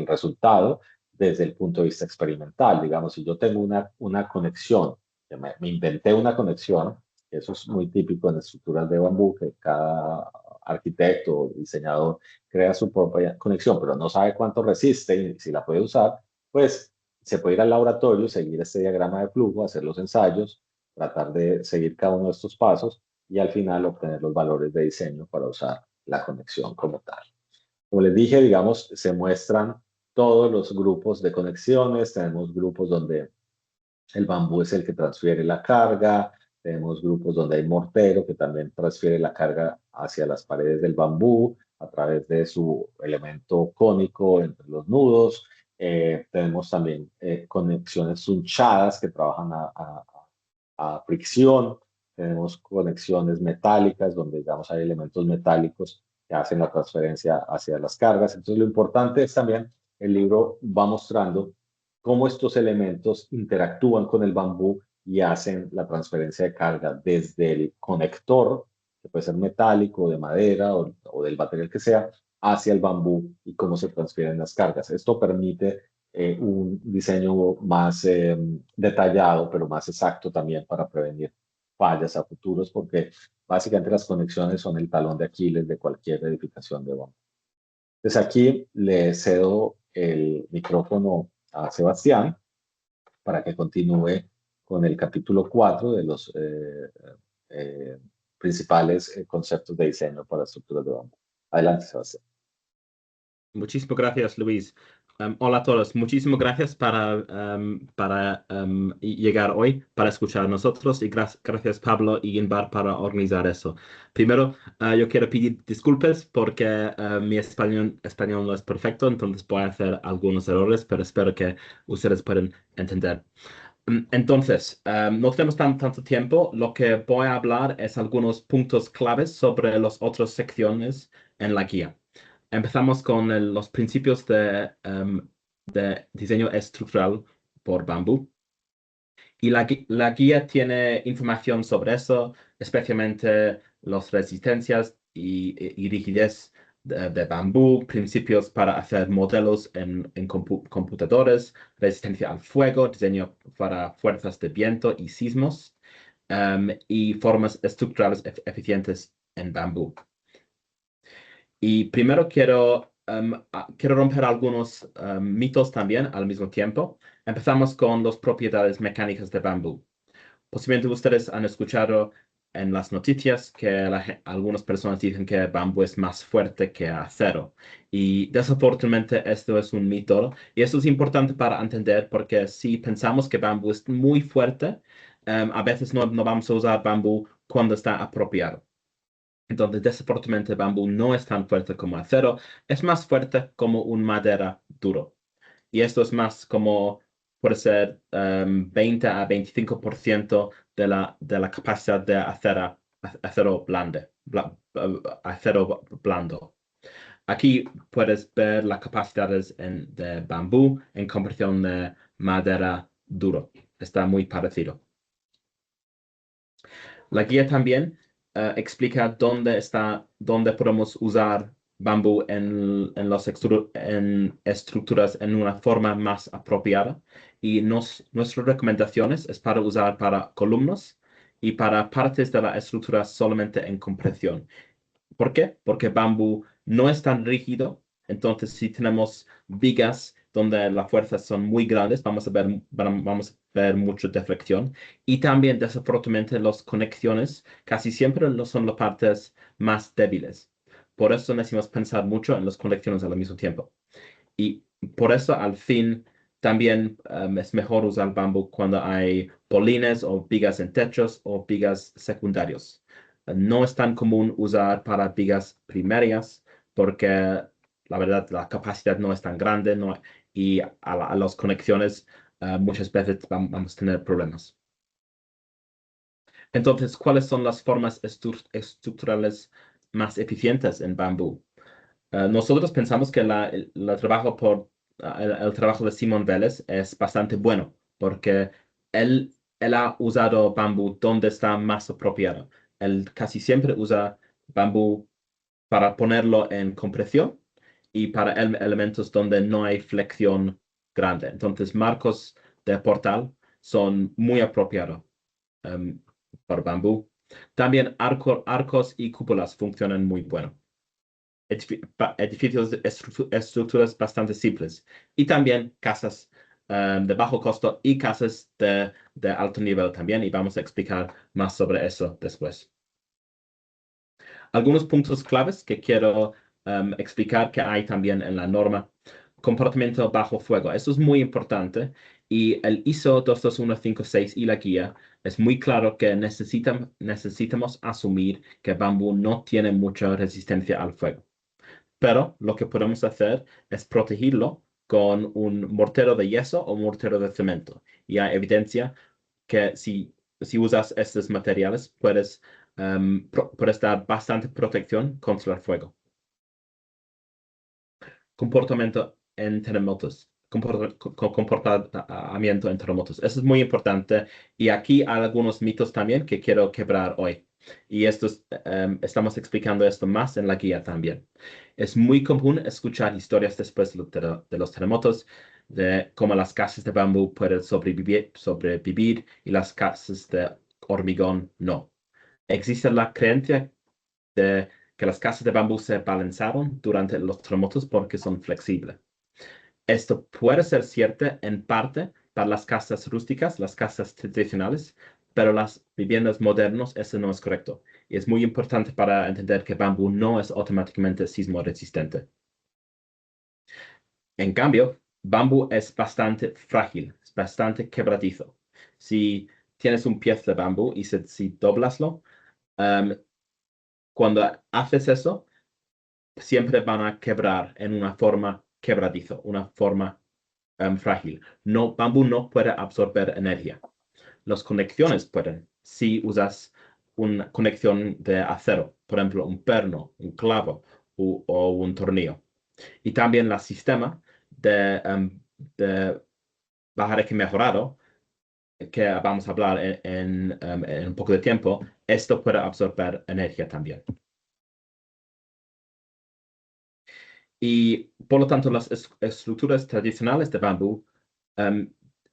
resultado desde el punto de vista experimental. Digamos, si yo tengo una conexión, me inventé una conexión, eso es muy típico en estructuras de bambú, que cada arquitecto o diseñador crea su propia conexión, pero no sabe cuánto resiste y si la puede usar, pues se puede ir al laboratorio, seguir este diagrama de flujo, hacer los ensayos, tratar de seguir cada uno de estos pasos y al final obtener los valores de diseño para usar la conexión como tal. Como les dije, digamos, se muestran todos los grupos de conexiones, tenemos grupos donde el bambú es el que transfiere la carga, tenemos grupos donde hay mortero que también transfiere la carga hacia las paredes del bambú a través de su elemento cónico entre los nudos. Tenemos también conexiones sunchadas que trabajan a fricción. Tenemos conexiones metálicas donde, digamos, hay elementos metálicos que hacen la transferencia hacia las cargas. Entonces, lo importante es también, el libro va mostrando cómo estos elementos interactúan con el bambú y hacen la transferencia de carga desde el conector, que puede ser metálico, de madera o del material que sea, hacia el bambú y cómo se transfieren las cargas. Esto permite un diseño más detallado, pero más exacto también para prevenir fallas a futuros, porque básicamente las conexiones son el talón de Aquiles de cualquier edificación de bambú. Entonces aquí le cedo el micrófono a Sebastián para que continúe con el capítulo 4 de los eh, principales conceptos de diseño para estructuras de bambú. Adelante, Sebastián. Muchísimas gracias, Luis. Hola a todos. Muchísimas gracias para llegar hoy, para escuchar a nosotros y gracias Pablo y Inbar para organizar eso. Primero, yo quiero pedir disculpas porque mi español no es perfecto, entonces voy a hacer algunos errores, pero espero que ustedes puedan entender. Entonces, no tenemos tanto tiempo. Lo que voy a hablar es algunos puntos claves sobre las otras secciones en la guía. Empezamos con los principios de diseño estructural por Bamboo. Y la guía tiene información sobre eso, especialmente las resistencias y rigidez de Bamboo, principios para hacer modelos en computadores, resistencia al fuego, diseño para fuerzas de viento y sismos, y formas estructurales eficientes en Bamboo. Y primero quiero romper algunos mitos también al mismo tiempo. Empezamos con las propiedades mecánicas de Bamboo. Posiblemente ustedes han escuchado en las noticias que algunas personas dicen que Bamboo es más fuerte que acero. Y desafortunadamente esto es un mito. Y esto es importante para entender porque si pensamos que Bamboo es muy fuerte, a veces no vamos a usar Bamboo cuando está apropiado. Entonces, desafortunadamente, Bamboo no es tan fuerte como acero, es más fuerte como un madera duro. Y esto es más como, puede ser 20 a 25% de la capacidad de acero blando. Aquí puedes ver las capacidades de Bamboo en comparación de madera duro. Está muy parecido. La guía también explica dónde podemos usar Bamboo en estructuras en una forma más apropiada. Y nuestras recomendaciones es para usar para columnas y para partes de la estructura solamente en compresión. ¿Por qué? Porque Bamboo no es tan rígido. Entonces, si tenemos vigas donde las fuerzas son muy grandes, vamos a ver mucha deflexión. Y también, desafortunadamente, las conexiones casi siempre no son las partes más débiles. Por eso necesitamos pensar mucho en las conexiones al mismo tiempo. Y por eso, al fin, también es mejor usar Bamboo cuando hay polines o vigas en techos o vigas secundarios. No es tan común usar para vigas primarias porque la verdad la capacidad no es tan grande y a las conexiones muchas veces vamos a tener problemas. Entonces, ¿cuáles son las formas estructurales más eficientes en Bamboo? Nosotros pensamos que el trabajo de Simón Vélez es bastante bueno porque él, él ha usado Bamboo donde está más apropiado. Él casi siempre usa Bamboo para ponerlo en compresión y para elementos donde no hay flexión grande. Entonces, marcos de portal son muy apropiados em, por Bamboo. También arcos y cúpulas funcionan muy bueno. Edificios de estructuras bastante simples y también casas de bajo costo y casas de alto nivel también, y vamos a explicar más sobre eso después. Algunos puntos claves que quiero explicar que hay también en la norma. Comportamiento bajo fuego. Eso es muy importante y el ISO 22156 y la guía es muy claro que necesitamos asumir que Bamboo no tiene mucha resistencia al fuego. Pero lo que podemos hacer es protegerlo con un mortero de yeso o mortero de cemento. Y hay evidencia que si usas estos materiales puedes dar bastante protección contra el fuego. Comportamiento en terremotos. Comportamiento en terremotos. Eso es muy importante. Y aquí hay algunos mitos también que quiero quebrar hoy. Y estamos explicando esto más en la guía también. Es muy común escuchar historias después de los terremotos de cómo las casas de bambú pueden sobrevivir y las casas de hormigón no. Existe la creencia de que las casas de bambú se balanzaron durante los terremotos porque son flexibles. Esto puede ser cierto en parte para las casas rústicas, las casas tradicionales, pero las viviendas modernas, eso no es correcto. Y es muy importante para entender que bambú no es automáticamente sismo resistente. En cambio, bambú es bastante frágil, es bastante quebradizo. Si tienes un pie de bambú y si doblaslo, cuando haces eso, siempre van a quebrar en una forma quebradizo, una forma frágil. Bambú no puede absorber energía. Las conexiones pueden, si usas una conexión de acero, por ejemplo, un perno, un clavo o un tornillo. Y también el sistema de bajareque mejorado, que vamos a hablar en un poco de tiempo, esto puede absorber energía también. Y por lo tanto, las estructuras tradicionales de bambú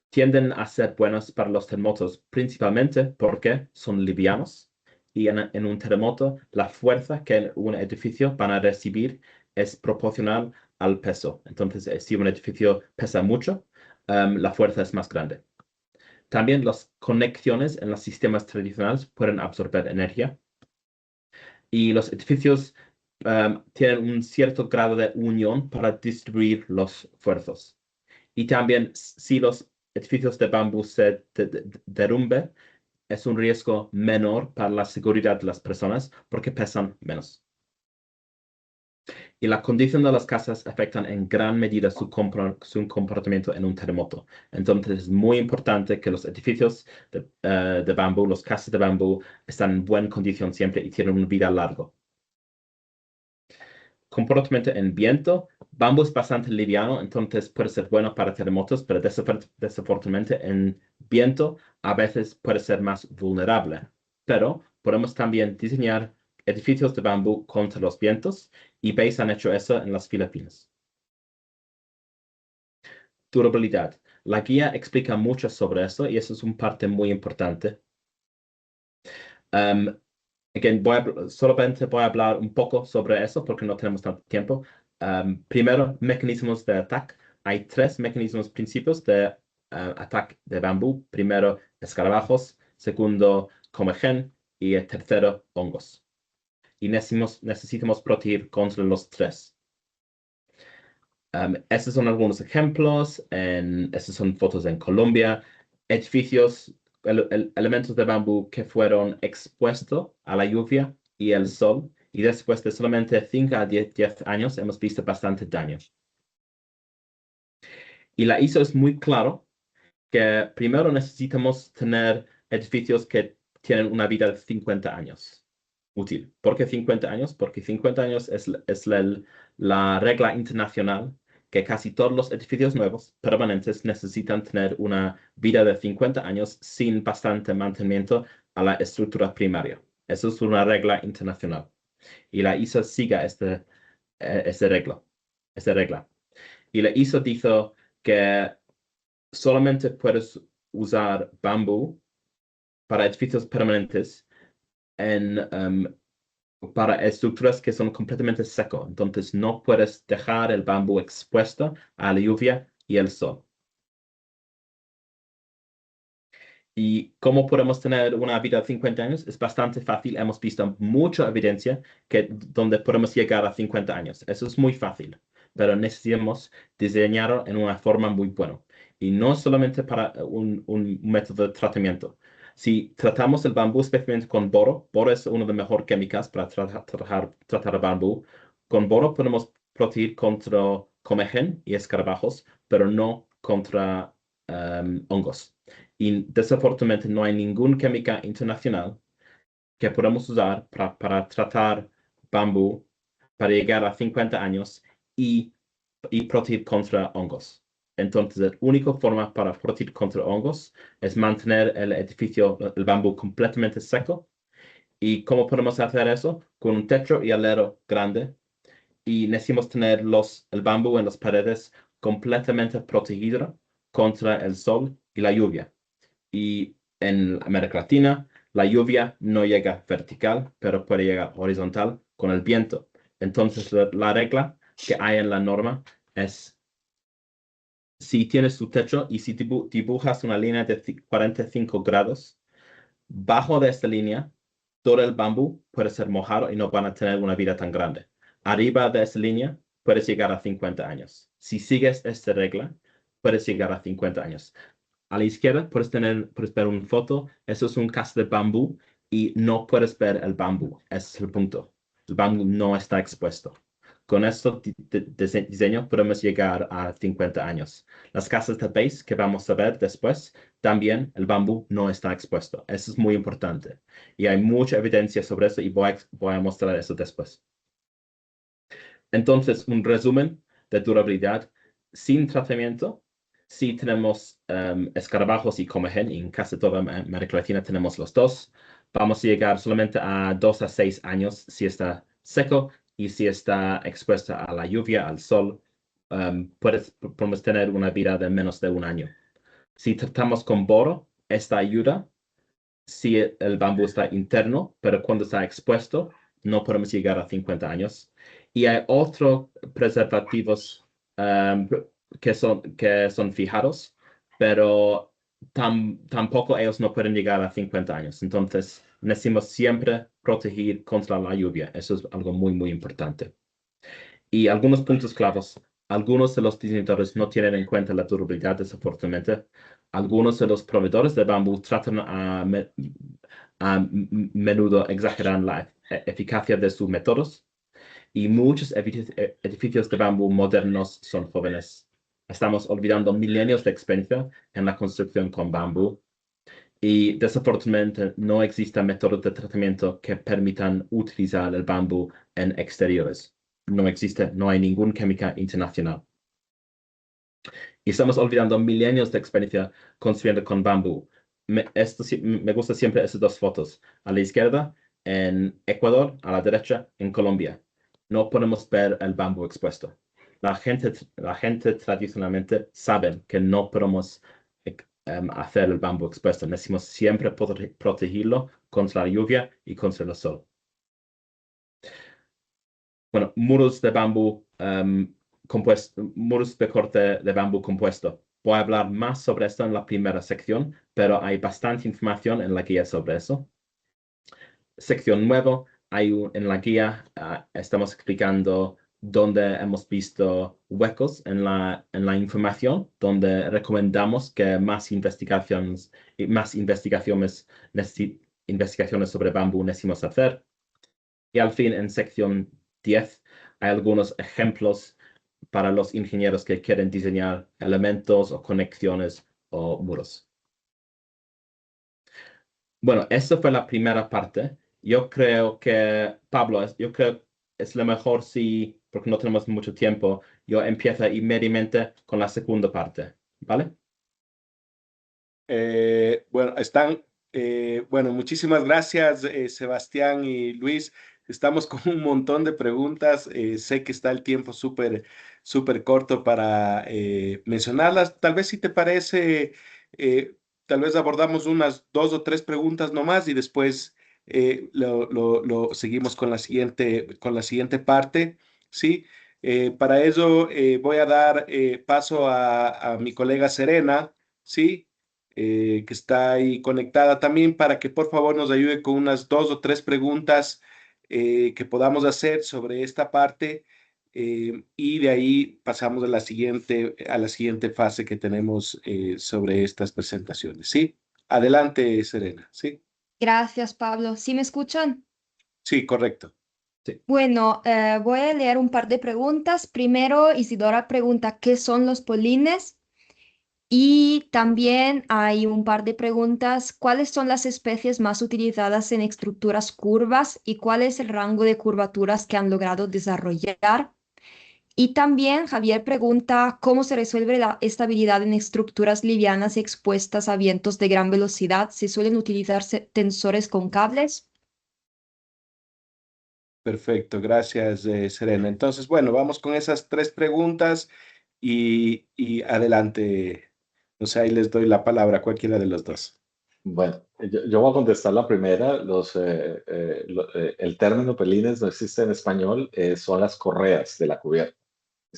tienden a ser buenas para los terremotos, principalmente porque son livianos y en un terremoto la fuerza que un edificio van a recibir es proporcional al peso. Entonces, si un edificio pesa mucho, la fuerza es más grande. También las conexiones en los sistemas tradicionales pueden absorber energía y los edificios tienen un cierto grado de unión para distribuir los esfuerzos. Y también si los edificios de bambú se derrumben, es un riesgo menor para la seguridad de las personas porque pesan menos. Y la condición de las casas afectan en gran medida su comportamiento en un terremoto. Entonces es muy importante que los edificios de bambú, las casas de bambú, están en buena condición siempre y tienen una vida larga. Comportamiento en viento. Bambú es bastante liviano, entonces puede ser bueno para terremotos, pero desafortunadamente en viento a veces puede ser más vulnerable. Pero podemos también diseñar edificios de bambú contra los vientos y veis han hecho eso en las Filipinas. Durabilidad. La guía explica mucho sobre eso y eso es una parte muy importante. Solamente voy a hablar un poco sobre eso porque no tenemos tanto tiempo. Primero, mecanismos de ataque. Hay 3 mecanismos principales de ataque de bambú. Primero, escarabajos. Segundo, comején. Y el tercero, hongos. Y necesitamos proteger contra los 3. Estos son algunos ejemplos. Estas son fotos en Colombia. Edificios, elementos de bambú que fueron expuestos a la lluvia y el sol. Y después de solamente 5 a 10 años hemos visto bastante daño. Y la ISO es muy claro que primero necesitamos tener edificios que tienen una vida de 50 años útil. ¿Por qué 50 años? Porque 50 años es la regla internacional que casi todos los edificios nuevos permanentes necesitan tener una vida de 50 años sin bastante mantenimiento a la estructura primaria. Eso es una regla internacional. Y la ISO sigue esta regla. Y la ISO dice que solamente puedes usar bambú para edificios permanentes para estructuras que son completamente secos. Entonces no puedes dejar el bambú expuesto a la lluvia y el sol. ¿Y cómo podemos tener una vida de 50 años? Es bastante fácil. Hemos visto mucha evidencia donde podemos llegar a 50 años. Eso es muy fácil, pero necesitamos diseñarlo en una forma muy buena. Y no solamente para un método de tratamiento. Si tratamos el bambú especialmente con boro es uno de los mejores químicos para tratar el bambú. Con boro podemos proteger contra comején y escarabajos, pero no contra hongos. Y desafortunadamente no hay ninguna química internacional que podamos usar para tratar bambú para llegar a 50 años y proteger contra hongos. Entonces, la única forma para proteger contra hongos es mantener el edificio, el bambú completamente seco. ¿Y cómo podemos hacer eso? Con un techo y alero grande. Y necesitamos tener el bambú en las paredes completamente protegido contra el sol y la lluvia. Y en América Latina, la lluvia no llega vertical, pero puede llegar horizontal con el viento. Entonces, la regla que hay en la norma es, si tienes tu techo y si dibujas una línea de 45 grados, bajo de esta línea, todo el bambú puede ser mojado y no van a tener una vida tan grande. Arriba de esa línea, puedes llegar a 50 años. Si sigues esta regla, puedes llegar a 50 años. A la izquierda puedes ver una foto. Eso es un caso de bambú y no puedes ver el bambú. Ese es el punto. El bambú no está expuesto. Con este diseño podemos llegar a 50 años. Las casas de base que vamos a ver después, también el bambú no está expuesto. Eso es muy importante. Y hay mucha evidencia sobre eso y voy a mostrar eso después. Entonces, un resumen de durabilidad sin tratamiento. Sí tenemos escarabajos y comején, y en casi toda América Latina tenemos los dos. Vamos a llegar solamente a 2 a 6 años si está seco y si está expuesta a la lluvia, al sol, podemos tener una vida de menos de un año. Si tratamos con boro, esta ayuda si el bambú está interno, pero cuando está expuesto, no podemos llegar a 50 años. Y hay otros preservativos que son fijados, pero tampoco ellos no pueden llegar a 50 años. Entonces, necesitamos siempre proteger contra la lluvia. Eso es algo muy, muy importante. Y algunos puntos claves. Algunos de los diseñadores no tienen en cuenta la durabilidad, desafortunadamente. Algunos de los proveedores de bambú tratan a menudo exageran la eficacia de sus métodos y muchos edificios de bambú modernos son jóvenes. Estamos olvidando milenios de experiencia en la construcción con bambú y desafortunadamente no existen métodos de tratamiento que permitan utilizar el bambú en exteriores. No existe, no hay ninguna química internacional. Y estamos olvidando milenios de experiencia construyendo con bambú. Me gusta siempre esas dos fotos. A la izquierda, en Ecuador, a la derecha, en Colombia. No podemos ver el bambú expuesto. La gente tradicionalmente sabe que no podemos hacer el bambú expuesto. Necesitamos siempre protegerlo contra la lluvia y contra el sol. Bueno, muros de bambú muros de corte de bambú compuesto. Voy a hablar más sobre esto en la primera sección, pero hay bastante información en la guía sobre eso. Sección nuevo, en la guía estamos explicando dónde hemos visto huecos en la información, donde recomendamos que más investigaciones sobre bambú necesitamos hacer. Y al fin, en sección 10, hay algunos ejemplos para los ingenieros que quieren diseñar elementos o conexiones o muros. Bueno, esta fue la primera parte. Yo creo que, Pablo, yo creo que es lo mejor si, porque no tenemos mucho tiempo, yo empiezo inmediatamente con la segunda parte, ¿vale? Bueno, muchísimas gracias, Sebastián y Luis. Estamos con un montón de preguntas. Sé que está el tiempo súper corto para mencionarlas. Tal vez si te parece, tal vez abordamos unas 2 o 3 preguntas nomás y después lo seguimos con la siguiente parte, ¿sí? Para ello voy a dar paso a mi colega Serena, ¿sí? Que está ahí conectada también para que por favor nos ayude con unas 2 o 3 preguntas que podamos hacer sobre esta parte y de ahí pasamos a la siguiente fase que tenemos sobre estas presentaciones. ¿Sí? Adelante, Serena. ¿Sí? Gracias, Pablo. ¿Sí me escuchan? Sí, correcto. Sí. Bueno, voy a leer un par de preguntas. Primero, Isidora pregunta, ¿qué son los polines? Y también hay un par de preguntas, ¿cuáles son las especies más utilizadas en estructuras curvas y cuál es el rango de curvaturas que han logrado desarrollar? Y también Javier pregunta, ¿cómo se resuelve la estabilidad en estructuras livianas expuestas a vientos de gran velocidad? ¿Se suelen utilizar tensores con cables? Perfecto, gracias, Serena. Entonces, bueno, vamos con esas 3 preguntas y adelante. O sea, ahí les doy la palabra a cualquiera de los dos. Bueno, yo voy a contestar la primera. El término pelines no existe en español, son las correas de la cubierta.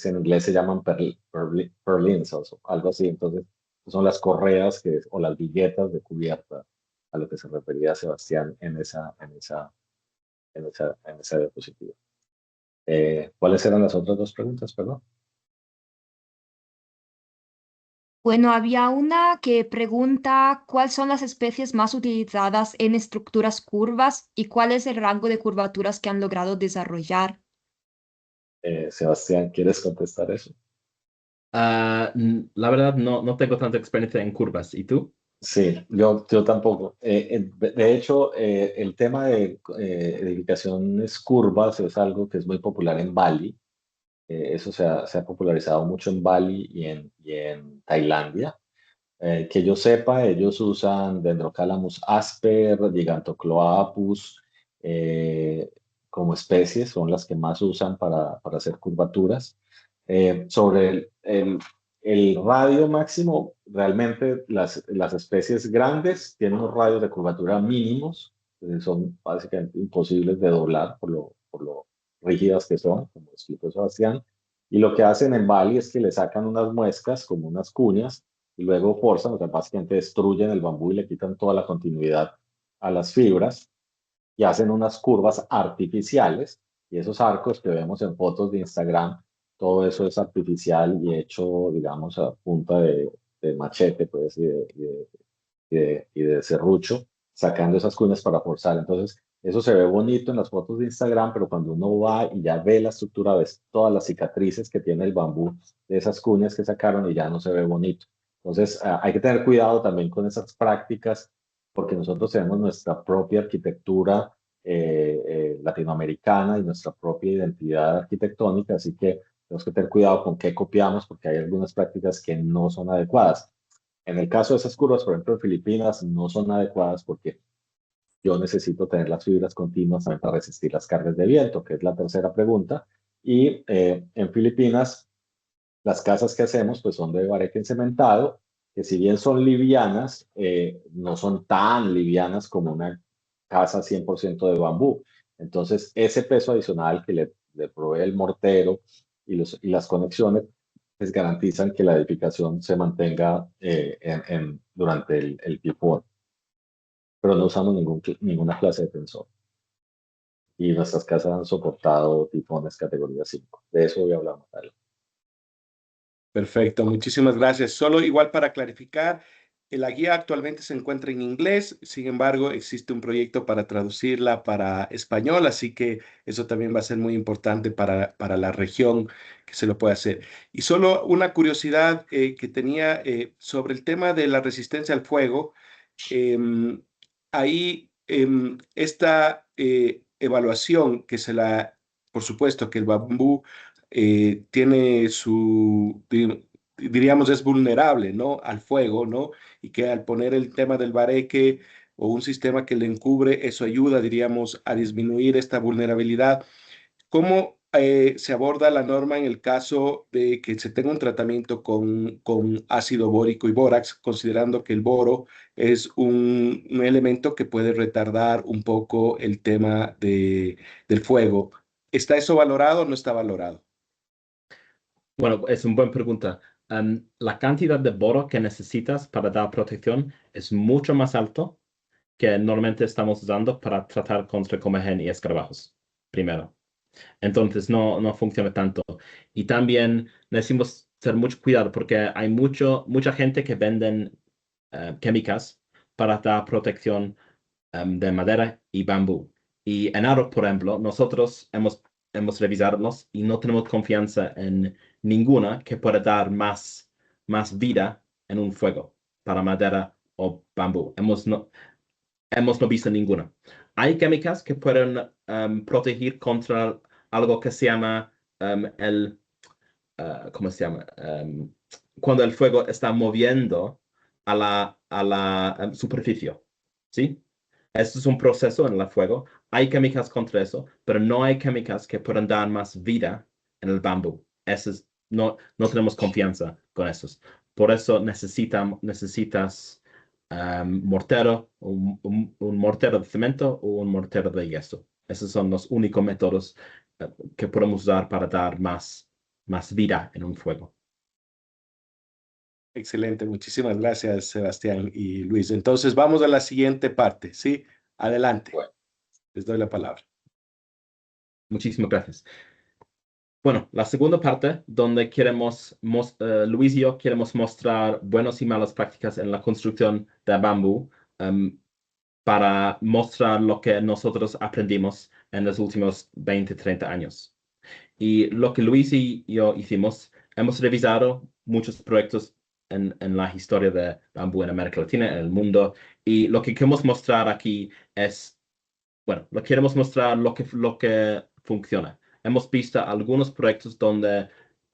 En inglés se llaman purlins o algo así. Entonces, son las correas o las viguetas de cubierta a lo que se refería Sebastián en esa diapositiva. ¿Cuáles eran las otras 2 preguntas, perdón? Bueno, había una que pregunta cuáles son las especies más utilizadas en estructuras curvas y cuál es el rango de curvaturas que han logrado desarrollar. Sebastián, ¿quieres contestar eso? La verdad, no tengo tanta experiencia en curvas. ¿Y tú? Sí, yo tampoco. De hecho, el tema de edificaciones curvas es algo que es muy popular en Bali. Eso se ha popularizado mucho en Bali y en Tailandia. Que yo sepa, ellos usan Dendrocalamus asper, Gigantocloapus como especies, son las que más usan para hacer curvaturas. Sobre el radio máximo, realmente las especies grandes tienen unos radios de curvatura mínimos, son básicamente imposibles de doblar por lo rígidas que son, como explicó Sebastián. Y lo que hacen en Bali es que le sacan unas muescas, como unas cuñas, y luego forzan, o sea, básicamente destruyen el bambú y le quitan toda la continuidad a las fibras y hacen unas curvas artificiales y esos arcos que vemos en fotos de Instagram, todo eso es artificial y hecho, digamos, a punta de machete, pues, y de serrucho, sacando esas cuñas para forzar. Entonces, eso se ve bonito en las fotos de Instagram, pero cuando uno va y ya ve la estructura, ves todas las cicatrices que tiene el bambú de esas cuñas que sacaron y ya no se ve bonito. Entonces, hay que tener cuidado también con esas prácticas, porque nosotros tenemos nuestra propia arquitectura latinoamericana y nuestra propia identidad arquitectónica, así que tenemos que tener cuidado con qué copiamos, porque hay algunas prácticas que no son adecuadas. En el caso de esas curvas, por ejemplo, en Filipinas, no son adecuadas porque yo necesito tener las fibras continuas también para resistir las cargas de viento, que es la tercera pregunta. Y en Filipinas, las casas que hacemos pues son de bareque encementado, que si bien son livianas, no son tan livianas como una casa 100% de bambú. Entonces, ese peso adicional que le provee el mortero y las conexiones, pues garantizan que la edificación se mantenga durante el tifón, pero no usamos ninguna clase de tensor. Y nuestras casas han soportado tifones categoría 5. De eso voy a hablar más adelante. Perfecto, muchísimas gracias. Solo igual para clarificar, la guía actualmente se encuentra en inglés, sin embargo, existe un proyecto para traducirla para español, así que eso también va a ser muy importante para la región que se lo pueda hacer. Y solo una curiosidad que tenía sobre el tema de la resistencia al fuego. em, Ahí esta evaluación por supuesto que el bambú tiene diríamos, es vulnerable, ¿no? Al fuego, ¿no? Y que al poner el tema del bareque o un sistema que le encubre, eso ayuda, diríamos, a disminuir esta vulnerabilidad. ¿Cómo se aborda la norma en el caso de que se tenga un tratamiento con ácido bórico y bórax, considerando que el boro es un elemento que puede retardar un poco el tema del fuego? ¿Está eso valorado o no está valorado? Bueno, es una buena pregunta. La cantidad de boro que necesitas para dar protección es mucho más alto que normalmente estamos usando para tratar contra comején y escarabajos, primero. Entonces no funciona tanto. Y también necesitamos tener mucho cuidado porque hay mucha gente que venden químicas para dar protección de madera y bambú. Y en Arup, por ejemplo, nosotros hemos revisarlos y no tenemos confianza en ninguna que pueda dar más vida en un fuego para madera o bambú. Hemos no visto ninguna. Hay químicas que pueden proteger contra algo que se llama ¿cómo se llama? Cuando el fuego está moviendo a la superficie, ¿sí? Eso es un proceso en el fuego. Hay químicas contra eso, pero no hay químicas que puedan dar más vida en el bambú. No tenemos confianza con esos. Por eso necesitas mortero, un mortero de cemento o un mortero de yeso. Esos son los únicos métodos que podemos usar para dar más vida en un fuego. Excelente, muchísimas gracias, Sebastián y Luis. Entonces, vamos a la siguiente parte, ¿sí? Adelante, Bueno, les doy la palabra. Muchísimas gracias. Bueno, la segunda parte, donde Luis y yo queremos mostrar buenas y malas prácticas en la construcción de bambú, para mostrar lo que nosotros aprendimos en los últimos 20, 30 años. Y lo que Luis y yo hicimos, hemos revisado muchos proyectos en la historia de bambú en América Latina, en el mundo, y lo que queremos mostrar aquí es, bueno, queremos mostrar lo que funciona. Hemos visto algunos proyectos donde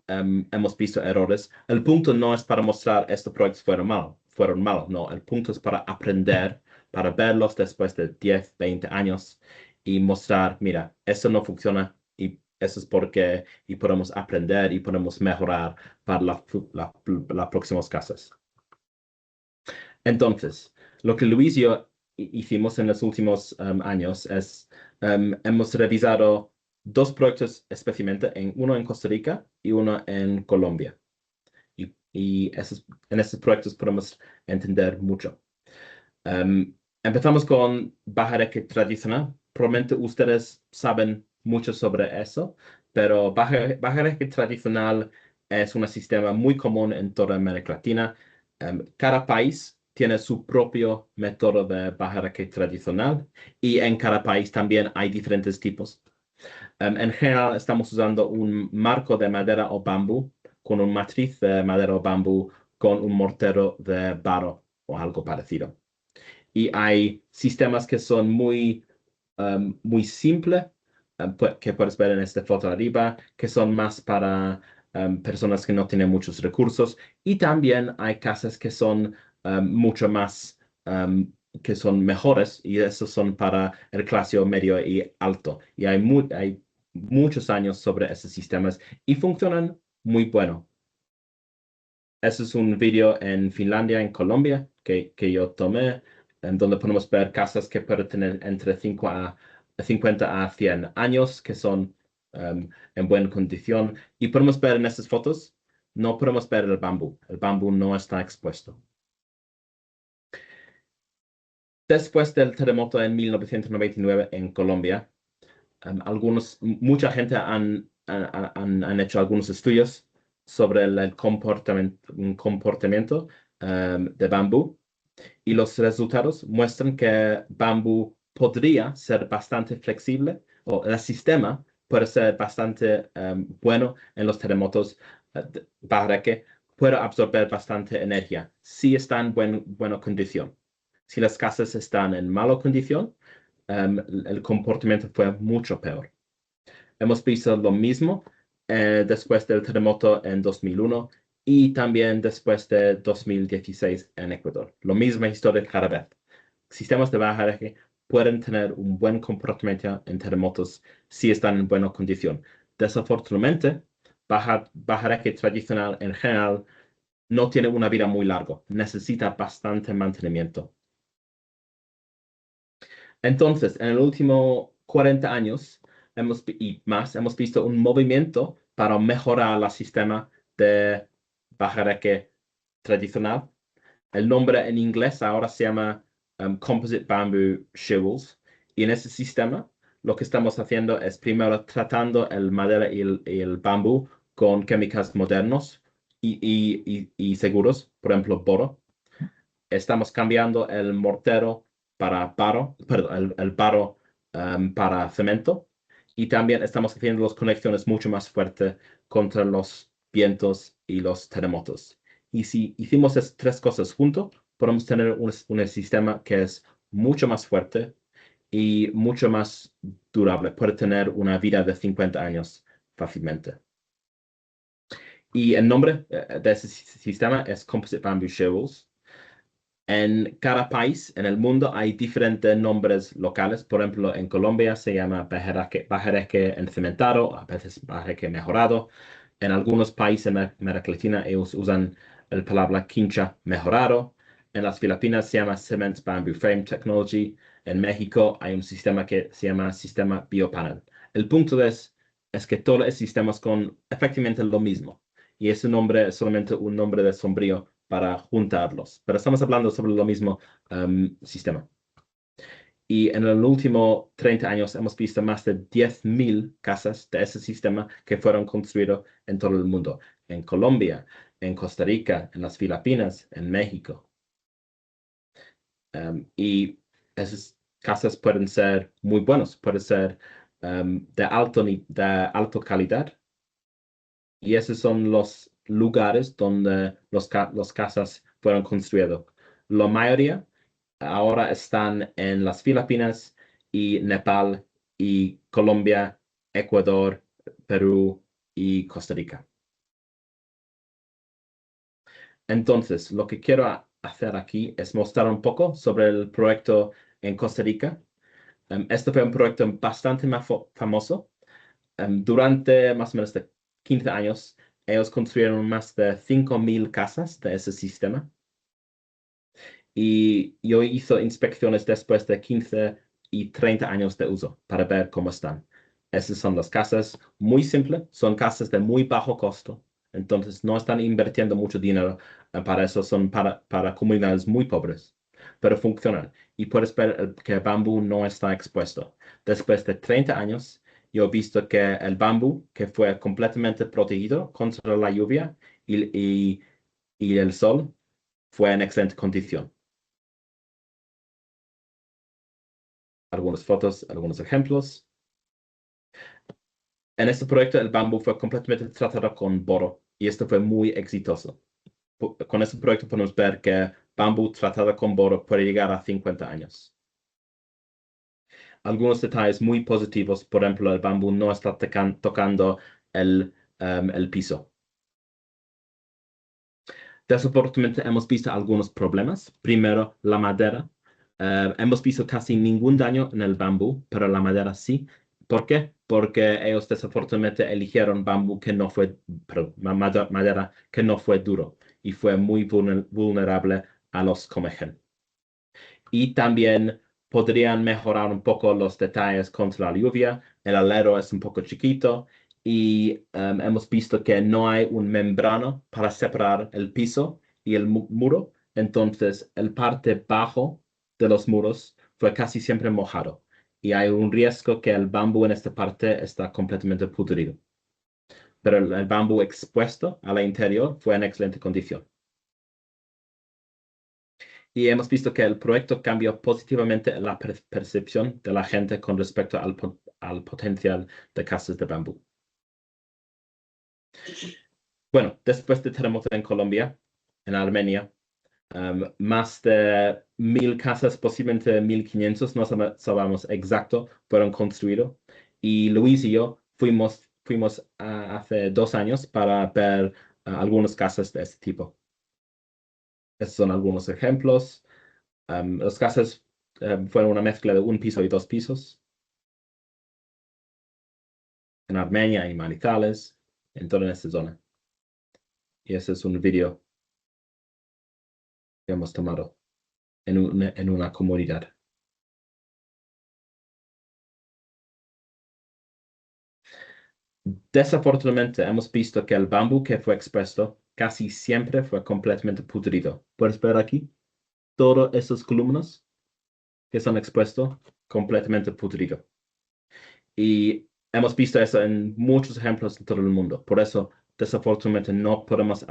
hemos visto errores. El punto no es para mostrar estos proyectos fueron malos, no. El punto es para aprender, para verlos después de 10, 20 años y mostrar, mira, esto no funciona y eso es porque, y podemos aprender y podemos mejorar para las próximas casas. Entonces, lo que Luis y yo hicimos en los últimos años es, hemos revisado dos proyectos especialmente, uno en Costa Rica y uno en Colombia. Y en esos proyectos podemos entender mucho. Empezamos con bajareque tradicional. Probablemente ustedes saben mucho sobre eso, pero bajareque tradicional es un sistema muy común en toda América Latina. Cada país tiene su propio método de bajareque tradicional y en cada país también hay diferentes tipos. En general estamos usando un marco de madera o bambú con una matriz de madera o bambú con un mortero de barro o algo parecido. Y hay sistemas que son muy simples, que puedes ver en esta foto arriba, que son más para personas que no tienen muchos recursos. Y también hay casas que son mucho más, que son mejores, y esos son para el clase medio y alto. Y hay muchos años sobre esos sistemas y funcionan muy bueno. Ese es un video en Finlandia, en Colombia, que yo tomé, en donde podemos ver casas que pueden tener entre 50 a 100 años, que son en buena condición. Y podemos ver en estas fotos, no podemos ver el bambú. El bambú no está expuesto. Después del terremoto en 1999 en Colombia, mucha gente han hecho algunos estudios sobre el comportamiento de bambú, y los resultados muestran que bambú podría ser bastante flexible, o el sistema puede ser bastante bueno en los terremotos, para que pueda absorber bastante energía si está en buena condición. Si las casas están en mala condición, el comportamiento fue mucho peor. Hemos visto lo mismo después del terremoto en 2001 y también después de 2016 en Ecuador. Lo mismo historia cada vez. Sistemas de bajareque pueden tener un buen comportamiento en terremotos si están en buena condición. Desafortunadamente, bajareque tradicional en general no tiene una vida muy larga. Necesita bastante mantenimiento. Entonces, en el último 40 años hemos visto un movimiento para mejorar el sistema de bajareque tradicional. El nombre en inglés ahora se llama Composite Bamboo Shovels. Y en ese sistema lo que estamos haciendo es primero tratando el madera y el bambú con químicos modernos y seguros, por ejemplo, boro. Estamos cambiando el mortero para barro, perdón, el barro para cemento, y también estamos haciendo las conexiones mucho más fuertes contra los vientos y los terremotos. Y si hicimos esas tres cosas juntos, podemos tener un sistema que es mucho más fuerte y mucho más durable. Puede tener una vida de 50 años fácilmente. Y el nombre de ese sistema es Composite Bamboo Shovels. En cada país en el mundo hay diferentes nombres locales. Por ejemplo, en Colombia se llama bajareque encementado, a veces bajareque mejorado. En algunos países en América Latina ellos usan la palabra quincha mejorado. En las Filipinas se llama Cement Bamboo Frame Technology. En México hay un sistema que se llama sistema biopanel. El punto es que todos los sistemas con efectivamente lo mismo. Y ese nombre es solamente un nombre de sombrío para juntarlos. Pero estamos hablando sobre lo mismo sistema. Y en el último 30 años hemos visto más de 10.000 casas de ese sistema que fueron construidas en todo el mundo, en Colombia, en Costa Rica, en las Filipinas, en México. Y esas casas pueden ser muy buenas, pueden ser de alta calidad. Y esos son los lugares donde las casas fueron construidas. La mayoría ahora están en las Filipinas y Nepal y Colombia, Ecuador, Perú y Costa Rica. Entonces, lo que quiero hacer aquí es mostrar un poco sobre el proyecto en Costa Rica. Este fue un proyecto bastante famoso. Durante más o menos de 15 años, ellos construyeron más de 5.000 casas de ese sistema. Y yo hice inspecciones después de 15 y 30 años de uso para ver cómo están. Esas son las casas muy simples, son casas de muy bajo costo. Entonces no están invirtiendo mucho dinero para eso, son para comunidades muy pobres, pero funcionan. Y puedes ver que el bambú no está expuesto. Después de 30 años, yo he visto que el bambú, que fue completamente protegido contra la lluvia y el sol, fue en excelente condición. Algunas fotos, algunos ejemplos. En este proyecto el bambú fue completamente tratado con boro y esto fue muy exitoso. Con este proyecto podemos ver que bambú tratado con boro puede llegar a 50 años. Algunos detalles muy positivos, por ejemplo, el bambú no está tocando el piso. Desafortunadamente hemos visto algunos problemas. Primero, la madera. Hemos visto casi ningún daño en el bambú, pero la madera sí. ¿Por qué? Porque ellos desafortunadamente eligieron bambú que no fue, madera que no fue duro y fue muy vulnerable a los comején. Y también podrían mejorar un poco los detalles contra la lluvia. El alero es un poco chiquito y hemos visto que no hay un membrana para separar el piso y el muro. Entonces, el parte bajo de los muros fue casi siempre mojado y hay un riesgo que el bambú en esta parte está completamente pudrido. Pero el bambú expuesto al interior fue en excelente condición. Y hemos visto que el proyecto cambió positivamente la percepción de la gente con respecto al potencial de casas de bambú. Bueno, después del terremoto en Colombia, en Armenia, más de 1.000 casas, posiblemente 1.500, no sabemos exacto, fueron construidas. Y Luis y yo fuimos hace 2 años para ver algunas casas de este tipo. Estos son algunos ejemplos. Las casas fueron una mezcla de 1 piso y 2 pisos. En Armenia y Manizales, en toda esta zona. Y ese es un video que hemos tomado en una comunidad. Desafortunadamente, hemos visto que el bambú que fue expuesto casi siempre fue completamente pudrido. Puedes ver aquí todas esas columnas que son expuestos completamente pudrido. Y hemos visto eso en muchos ejemplos en todo el mundo. Por eso, desafortunadamente, no podemos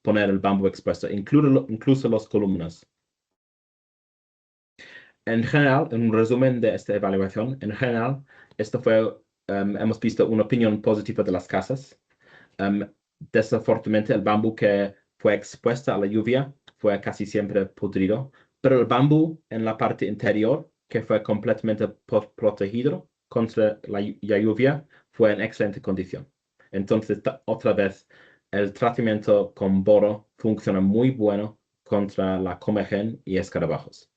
poner el bambú expuesto, incluso las columnas. En general, en un resumen de esta evaluación, en general, hemos visto una opinión positiva de las casas. Desafortunadamente, el bambú que fue expuesto a la lluvia fue casi siempre pudrido, pero el bambú en la parte interior, que fue completamente protegido contra la lluvia, fue en excelente condición. Entonces, otra vez, el tratamiento con boro funciona muy bueno contra la comején y escarabajos.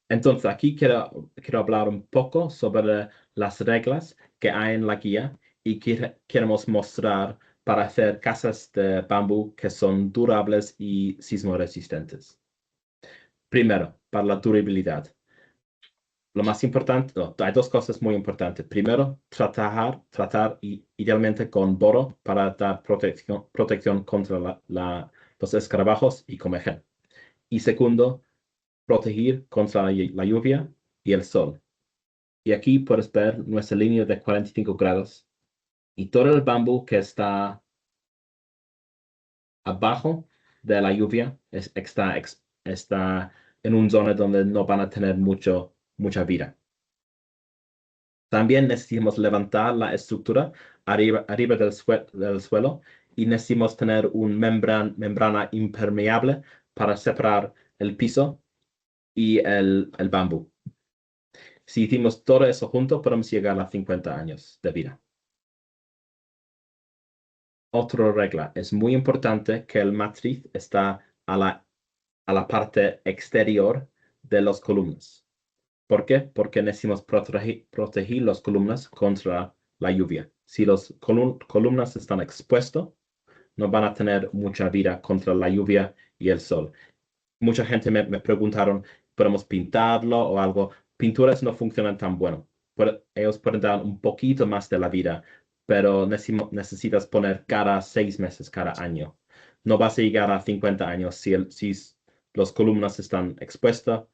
Entonces, aquí quiero hablar un poco sobre las reglas que hay en la guía y queremos mostrar para hacer casas de bambú que son durables y sismoresistentes. Primero, para la durabilidad. Lo más importante, hay 2 cosas muy importantes. Primero, tratar idealmente con boro para dar protección contra los escarabajos y comején. Y segundo, proteger contra la lluvia y el sol. Y aquí puedes ver nuestra línea de 45 grados. Y todo el bambú que está abajo de la lluvia está en una zona donde no van a tener mucha vida. También necesitamos levantar la estructura arriba del suelo y necesitamos tener una membrana impermeable para separar el piso y el bambú. Si hicimos todo eso junto, podemos llegar a 50 años de vida. Otra regla, es muy importante que el matriz está a la parte exterior de las columnas. ¿Por qué? Porque necesitamos proteger las columnas contra la lluvia. Si las columnas están expuestas, no van a tener mucha vida contra la lluvia y el sol. Mucha gente me preguntaron, ¿podemos pintarlo o algo? Pinturas no funcionan tan bueno. Ellos pueden dar un poquito más de la vida, pero necesitas poner cada 6 meses, cada año. No vas a llegar a 50 años si las columnas están expuestas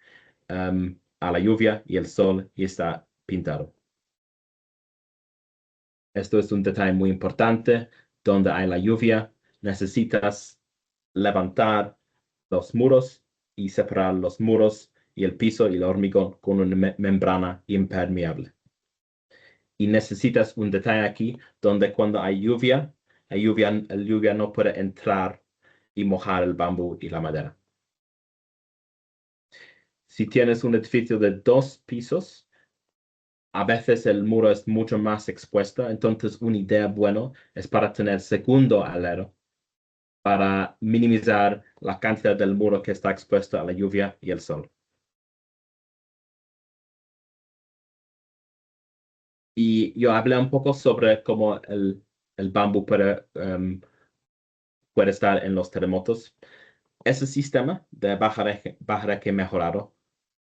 a la lluvia y el sol y está pintado. Esto es un detalle muy importante. Donde hay la lluvia, necesitas levantar los muros y separar los muros y el piso y el hormigón con una membrana impermeable. Y necesitas un detalle aquí donde cuando hay lluvia, el lluvia no puede entrar y mojar el bambú y la madera. Si tienes un edificio de 2 pisos, a veces el muro es mucho más expuesto, entonces una idea buena es para tener segundo alero para minimizar la cantidad del muro que está expuesto a la lluvia y el sol. Y yo hablé un poco sobre cómo el bambú puede estar en los terremotos. Ese sistema de bajaré mejorado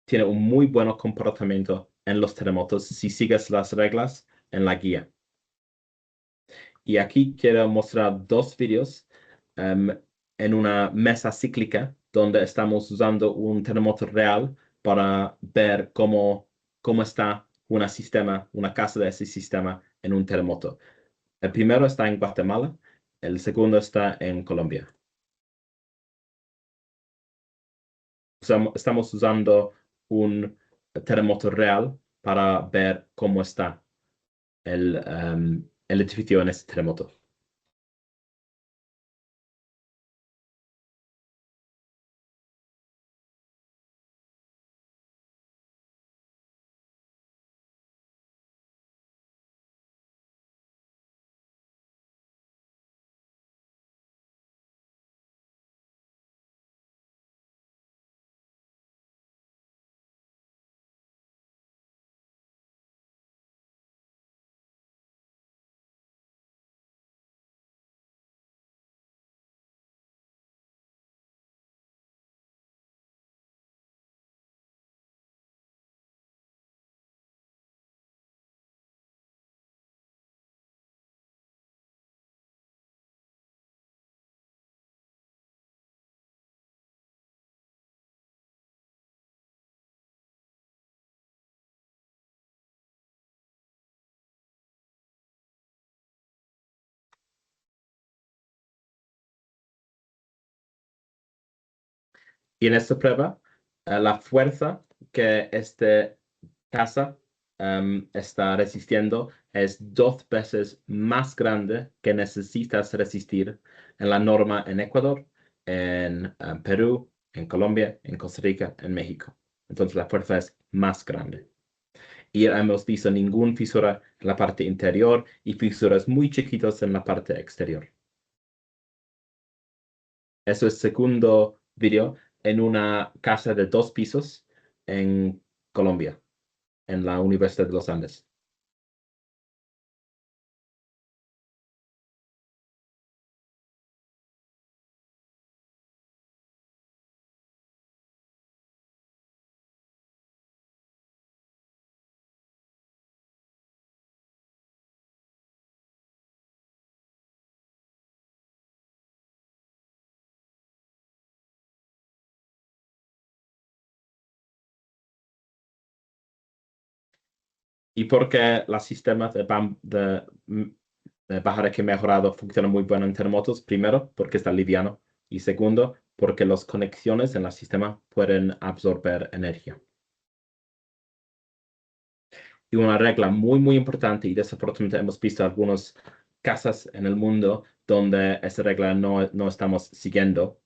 tiene un muy buen comportamiento en los terremotos si sigues las reglas en la guía. Y aquí quiero mostrar 2 vídeos en una mesa cíclica donde estamos usando un terremoto real para ver cómo está una casa de ese sistema en un terremoto. El primero está en Guatemala, el segundo está en Colombia. Estamos usando un terremoto real para ver cómo está el edificio en ese terremoto. Y en esta prueba, la fuerza que esta casa está resistiendo es 2 veces más grande que necesitas resistir en la norma en Ecuador, en Perú, en Colombia, en Costa Rica, en México. Entonces la fuerza es más grande. Y hemos visto ninguna fisura en la parte interior y fisuras muy chiquitas en la parte exterior. Eso es segundo video en una casa de 2 pisos en Colombia, en la Universidad de los Andes. ¿Y por qué los sistemas de Baja mejorado funcionan muy bien en terremotos? Primero, porque está liviano. Y segundo, porque las conexiones en el sistema pueden absorber energía. Y una regla muy importante, y desafortunadamente hemos visto algunas casas en el mundo donde esa regla no estamos siguiendo,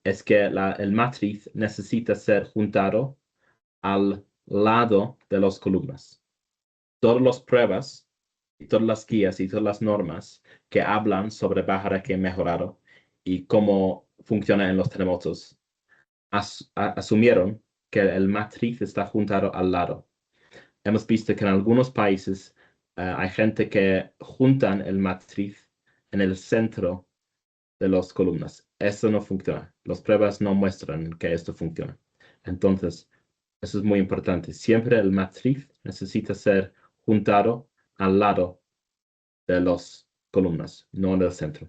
es que el matriz necesita ser juntado al lado de las columnas. Todas las pruebas y todas las guías y todas las normas que hablan sobre Baja mejorado y cómo funciona en los terremotos asumieron que el matriz está juntado al lado. Hemos visto que en algunos países hay gente que juntan el matriz en el centro de las columnas. Eso no funciona. Las pruebas no muestran que esto funciona. Entonces, eso es muy importante. Siempre el matriz necesita ser juntado al lado de las columnas, no en el centro.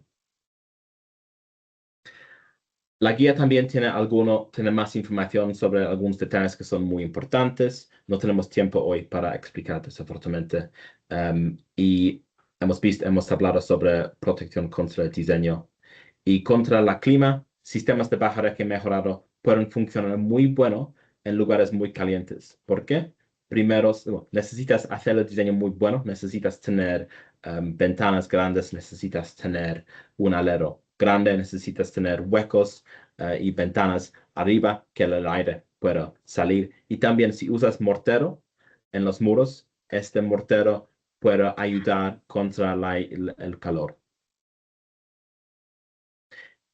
La guía también tiene más información sobre algunos detalles que son muy importantes. No tenemos tiempo hoy para explicar, desafortunadamente. Y hemos hablado sobre protección contra el diseño y contra el clima. Sistemas de Baja mejorado pueden funcionar muy bueno en lugares muy calientes. ¿Por qué? Primero, necesitas hacer el diseño muy bueno, necesitas tener ventanas grandes, necesitas tener un alero grande, necesitas tener huecos y ventanas arriba que el aire pueda salir. Y también si usas mortero en los muros, este mortero puede ayudar contra el calor.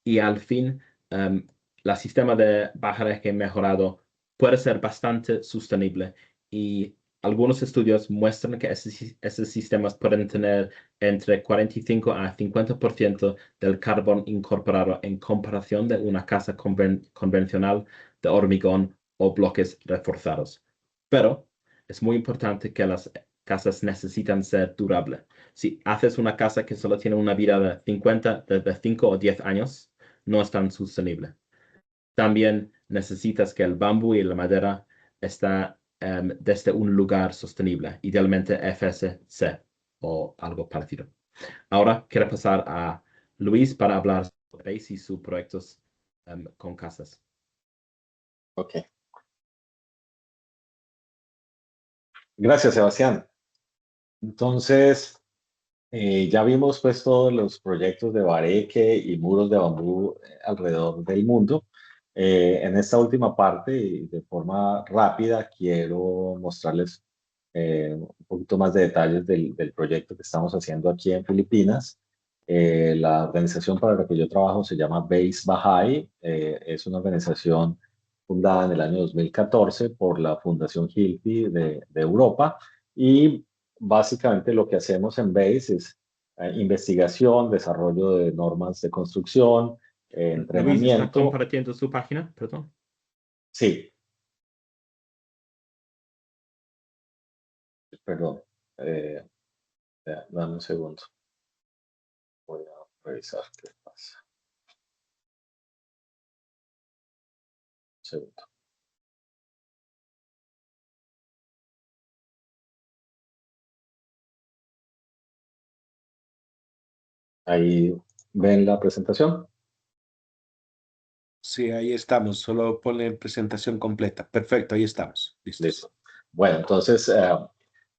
Y al fin, el sistema de Baja mejorado puede ser bastante sostenible y algunos estudios muestran que esos sistemas pueden tener entre 45 a 50% del carbón incorporado en comparación de una casa convencional de hormigón o bloques reforzados. Pero es muy importante que las casas necesitan ser durables. Si haces una casa que solo tiene una vida de 5 o 10 años, no es tan sostenible. También necesitas que el bambú y la madera estén desde un lugar sostenible, idealmente FSC o algo parecido. Ahora quiero pasar a Luis para hablar sobre BASE y sus proyectos con casas. Ok. Gracias, Sebastián. Entonces, ya vimos pues todos los proyectos de bareque y muros de bambú alrededor del mundo. En esta última parte, y de forma rápida, quiero mostrarles un poquito más de detalles del proyecto que estamos haciendo aquí en Filipinas. La organización para la que yo trabajo se llama Base Baha'i. Es una organización fundada en el año 2014 por la Fundación Hilti de Europa y básicamente lo que hacemos en BASE es investigación, desarrollo de normas de construcción, Luis, ¿está entrenamiento. compartiendo su página? Perdón. Sí. Perdón. Dame un segundo. Voy a revisar qué pasa. Un segundo. Ahí ven la presentación. Sí, ahí estamos. Solo ponle presentación completa. Perfecto, ahí estamos. Listo. Bueno, entonces,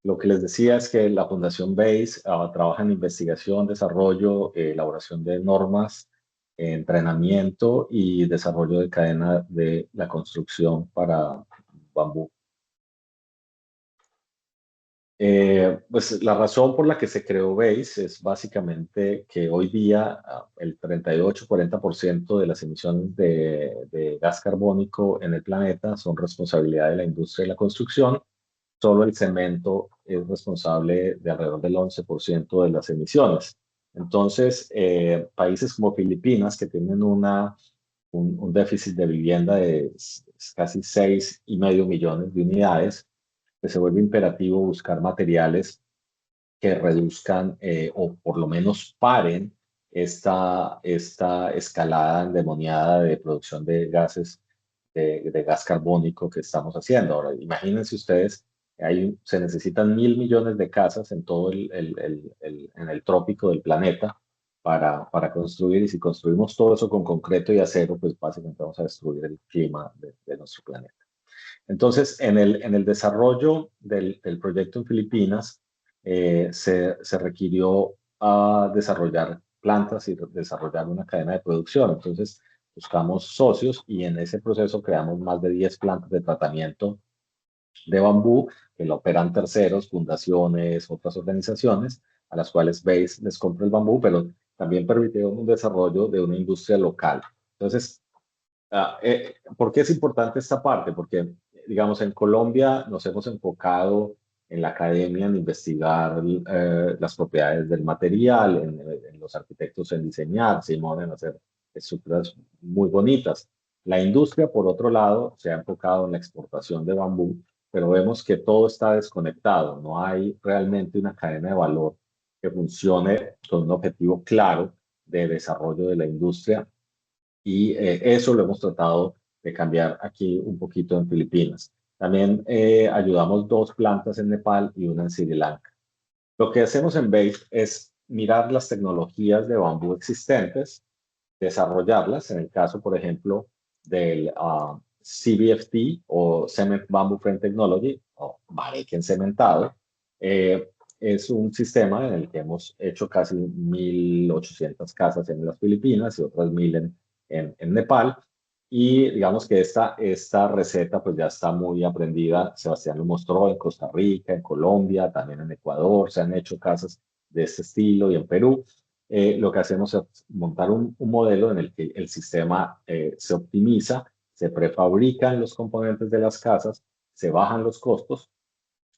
lo que les decía es que la Fundación BASE trabaja en investigación, desarrollo, elaboración de normas, entrenamiento y desarrollo de cadena de la construcción para bambú. Pues la razón por la que se creó BASE es básicamente que hoy día el 38-40% de las emisiones de gas carbónico en el planeta son responsabilidad de la industria de la construcción. Solo el cemento es responsable de alrededor del 11% de las emisiones. Entonces, países como Filipinas, que tienen un déficit de vivienda de casi 6,5 millones de unidades, pues se vuelve imperativo buscar materiales que reduzcan o por lo menos paren esta escalada endemoniada de producción de gases, de gas carbónico que estamos haciendo. Ahora, imagínense ustedes Se necesitan 1.000 millones de casas en todo en el trópico del planeta para construir, y si construimos todo eso con concreto y acero, pues básicamente vamos a destruir el clima de nuestro planeta. Entonces, en el desarrollo del proyecto en Filipinas, se requirió desarrollar plantas y desarrollar una cadena de producción. Entonces, buscamos socios y en ese proceso creamos más de 10 plantas de tratamiento de bambú que lo operan terceros, fundaciones, otras organizaciones, a las cuales Base les compra el bambú, pero también permitió un desarrollo de una industria local. Entonces, ¿por qué es importante esta parte? Porque, digamos, en Colombia nos hemos enfocado en la academia en investigar las propiedades del material, en los arquitectos en diseñar, Simón en hacer estructuras muy bonitas. La industria, por otro lado, se ha enfocado en la exportación de bambú, pero vemos que todo está desconectado. No hay realmente una cadena de valor que funcione con un objetivo claro de desarrollo de la industria, y eso lo hemos tratado de cambiar aquí un poquito en Filipinas. También ayudamos 2 plantas en Nepal y una en Sri Lanka. Lo que hacemos en Base es mirar las tecnologías de bambú existentes, desarrollarlas. En el caso, por ejemplo, del CBFT o Cement Bamboo Frame Technology, o bareque encementado, es un sistema en el que hemos hecho casi 1.800 casas en las Filipinas y otras 1.000 en Nepal. Y digamos que esta receta pues ya está muy aprendida. Sebastián lo mostró en Costa Rica, en Colombia, también en Ecuador. Se han hecho casas de este estilo y en Perú. Lo que hacemos es montar un modelo en el que el sistema se optimiza, se prefabrican los componentes de las casas, se bajan los costos,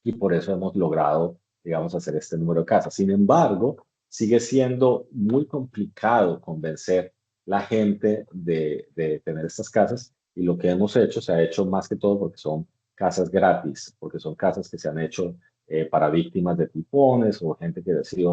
y por eso hemos logrado, digamos, hacer este número de casas. Sin embargo, sigue siendo muy complicado convencer la gente de tener estas casas, y lo que hemos hecho se ha hecho más que todo porque son casas gratis, porque son casas que se han hecho para víctimas de tifones o gente que ha sido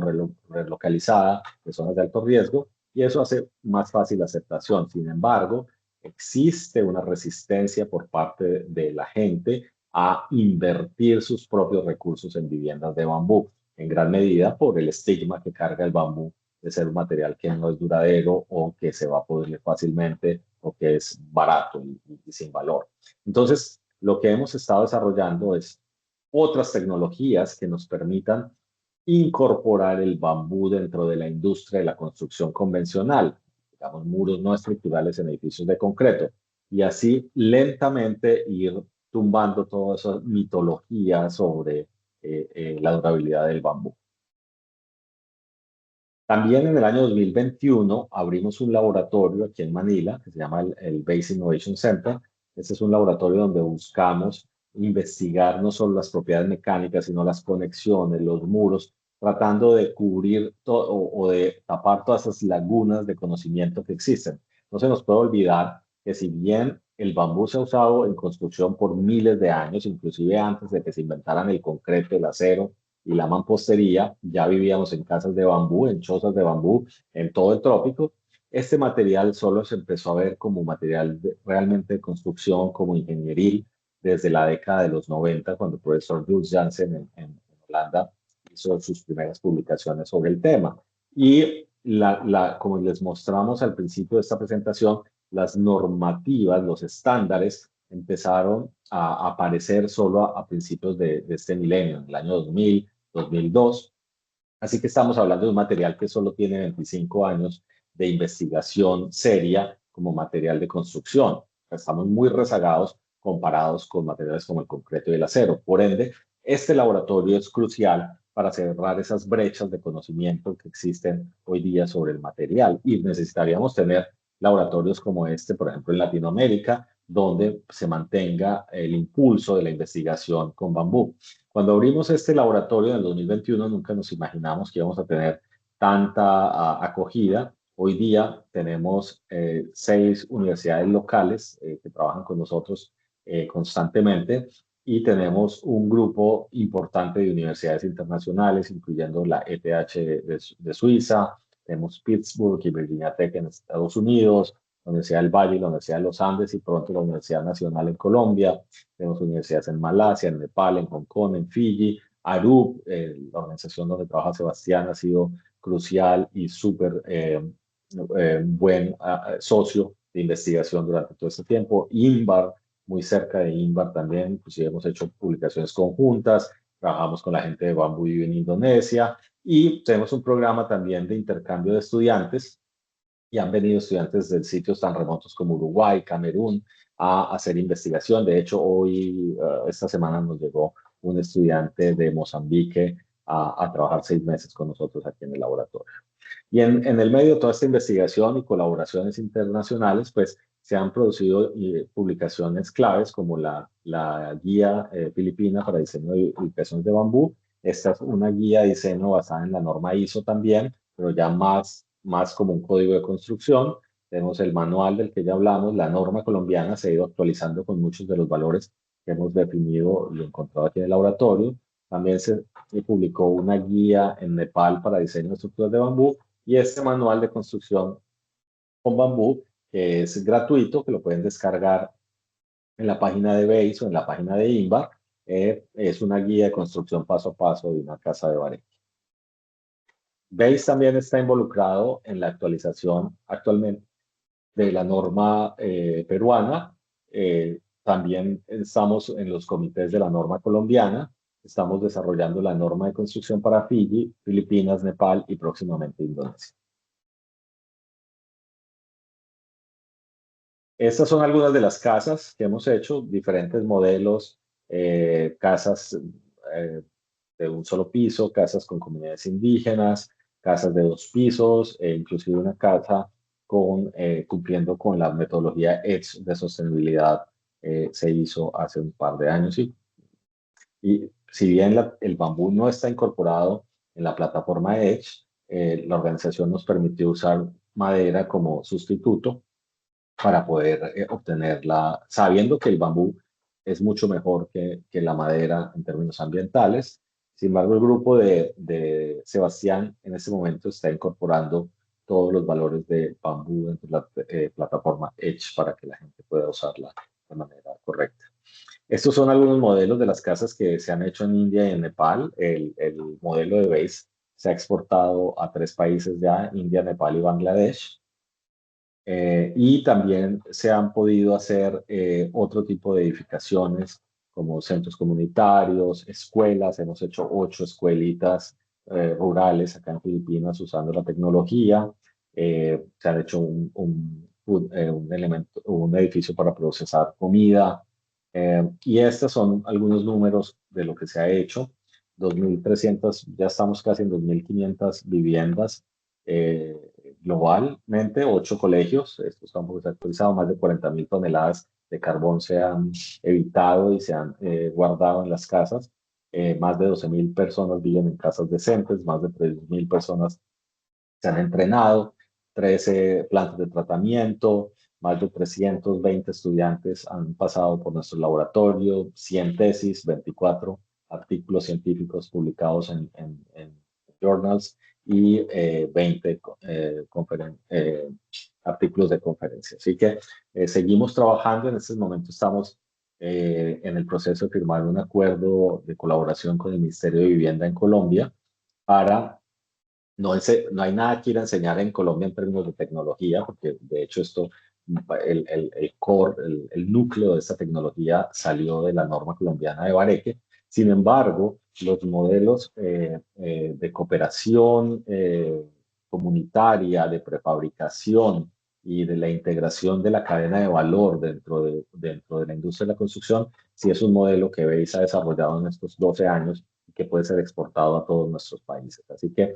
relocalizada de zonas de alto riesgo, y eso hace más fácil la aceptación. Sin embargo, existe una resistencia por parte de la gente a invertir sus propios recursos en viviendas de bambú, en gran medida por el estigma que carga el bambú de ser un material que no es duradero, o que se va a pudrir fácilmente, o que es barato y sin valor. Entonces, lo que hemos estado desarrollando es otras tecnologías que nos permitan incorporar el bambú dentro de la industria de la construcción convencional, digamos, muros no estructurales en edificios de concreto, y así lentamente ir tumbando toda esa mitología sobre la durabilidad del bambú. También en el año 2021 abrimos un laboratorio aquí en Manila que se llama el Base Innovation Center. Este es un laboratorio donde buscamos investigar no solo las propiedades mecánicas, sino las conexiones, los muros, tratando de cubrir o de tapar todas esas lagunas de conocimiento que existen. No se nos puede olvidar que si bien el bambú se ha usado en construcción por miles de años, inclusive antes de que se inventaran el concreto, el acero y la mampostería, ya vivíamos en casas de bambú, en chozas de bambú, en todo el trópico. Este material solo se empezó a ver como material realmente de construcción, como ingenieril, desde la década de los 90, cuando el profesor Jules Janssen en Holanda hizo sus primeras publicaciones sobre el tema. Y como les mostramos al principio de esta presentación, las normativas, los estándares, empezaron a aparecer solo a principios de este milenio, en el año 2000, 2002. Así que estamos hablando de un material que solo tiene 25 años de investigación seria como material de construcción. Estamos muy rezagados comparados con materiales como el concreto y el acero. Por ende, este laboratorio es crucial para cerrar esas brechas de conocimiento que existen hoy día sobre el material, y necesitaríamos tener laboratorios como este, por ejemplo, en Latinoamérica, donde se mantenga el impulso de la investigación con bambú. Cuando abrimos este laboratorio en el 2021, nunca nos imaginamos que íbamos a tener tanta acogida. Hoy día tenemos 6 universidades locales que trabajan con nosotros constantemente, y tenemos un grupo importante de universidades internacionales, incluyendo la ETH de Suiza, tenemos Pittsburgh y Virginia Tech en Estados Unidos, la Universidad del Valle y la Universidad de los Andes y pronto la Universidad Nacional en Colombia. Tenemos universidades en Malasia, en Nepal, en Hong Kong, en Fiji. Arup, la organización donde trabaja Sebastián, ha sido crucial y súper buen socio de investigación durante todo este tiempo. INVAR, muy cerca de INVAR también, inclusive hemos hecho publicaciones conjuntas, trabajamos con la gente de Bamboo en Indonesia y tenemos un programa también de intercambio de estudiantes y han venido estudiantes de sitios tan remotos como Uruguay, Camerún, a hacer investigación. De hecho, hoy, esta semana nos llegó un estudiante de Mozambique a trabajar 6 meses con nosotros aquí en el laboratorio. Y en el medio de toda esta investigación y colaboraciones internacionales, pues se han producido publicaciones claves como la guía filipina para diseño de ubicaciones de bambú. Esta es una guía de diseño basada en la norma ISO también, pero ya más como un código de construcción. Tenemos el manual del que ya hablamos, la norma colombiana se ha ido actualizando con muchos de los valores que hemos definido y encontrado aquí en el laboratorio. También se publicó una guía en Nepal para diseño de estructuras de bambú y este manual de construcción con bambú, que es gratuito, que lo pueden descargar en la página de BASE o en la página de INVAR, es una guía de construcción paso a paso de una casa de Bareque. BASE también está involucrado en la actualización actualmente de la norma peruana. También estamos en los comités de la norma colombiana. Estamos desarrollando la norma de construcción para Fiji, Filipinas, Nepal y próximamente Indonesia. Estas son algunas de las casas que hemos hecho, diferentes modelos, casas de un solo piso, casas con comunidades indígenas, casas de 2 pisos, inclusive una casa cumpliendo con la metodología EDGE de sostenibilidad se hizo hace un par de años. Y si bien el bambú no está incorporado en la plataforma EDGE, la organización nos permitió usar madera como sustituto para poder obtenerla, sabiendo que el bambú es mucho mejor que la madera en términos ambientales. Sin embargo, el grupo de Sebastián en este momento está incorporando todos los valores de bambú dentro de la plataforma Edge para que la gente pueda usarla de manera correcta. Estos son algunos modelos de las casas que se han hecho en India y en Nepal. El modelo de BASE se ha exportado a 3 países ya, India, Nepal y Bangladesh. Y también se han podido hacer otro tipo de edificaciones como centros comunitarios, escuelas. Hemos hecho 8 escuelitas rurales acá en Filipinas usando la tecnología. Se han hecho un edificio para procesar comida. Y estos son algunos números de lo que se ha hecho. 2.300, ya estamos casi en 2.500 viviendas globalmente, 8 colegios. Esto está un poco actualizado, más de 40.000 toneladas de carbón se han evitado y se han guardado en las casas. Más de 12.000 personas viven en casas decentes, más de 3.000 personas se han entrenado, 13 plantas de tratamiento, más de 320 estudiantes han pasado por nuestro laboratorio, 100 tesis, 24 artículos científicos publicados en journals y 20 artículos de conferencia. Así que seguimos trabajando. En este momento estamos en el proceso de firmar un acuerdo de colaboración con el Ministerio de Vivienda en Colombia para... No hay nada que ir a enseñar en Colombia en términos de tecnología, porque de hecho el core, el núcleo de esta tecnología salió de la norma colombiana de Bareque. Sin embargo, los modelos de cooperación comunitaria, de prefabricación y de la integración de la cadena de valor dentro de la industria de la construcción, sí es un modelo que BASE ha desarrollado en estos 12 años y que puede ser exportado a todos nuestros países. Así que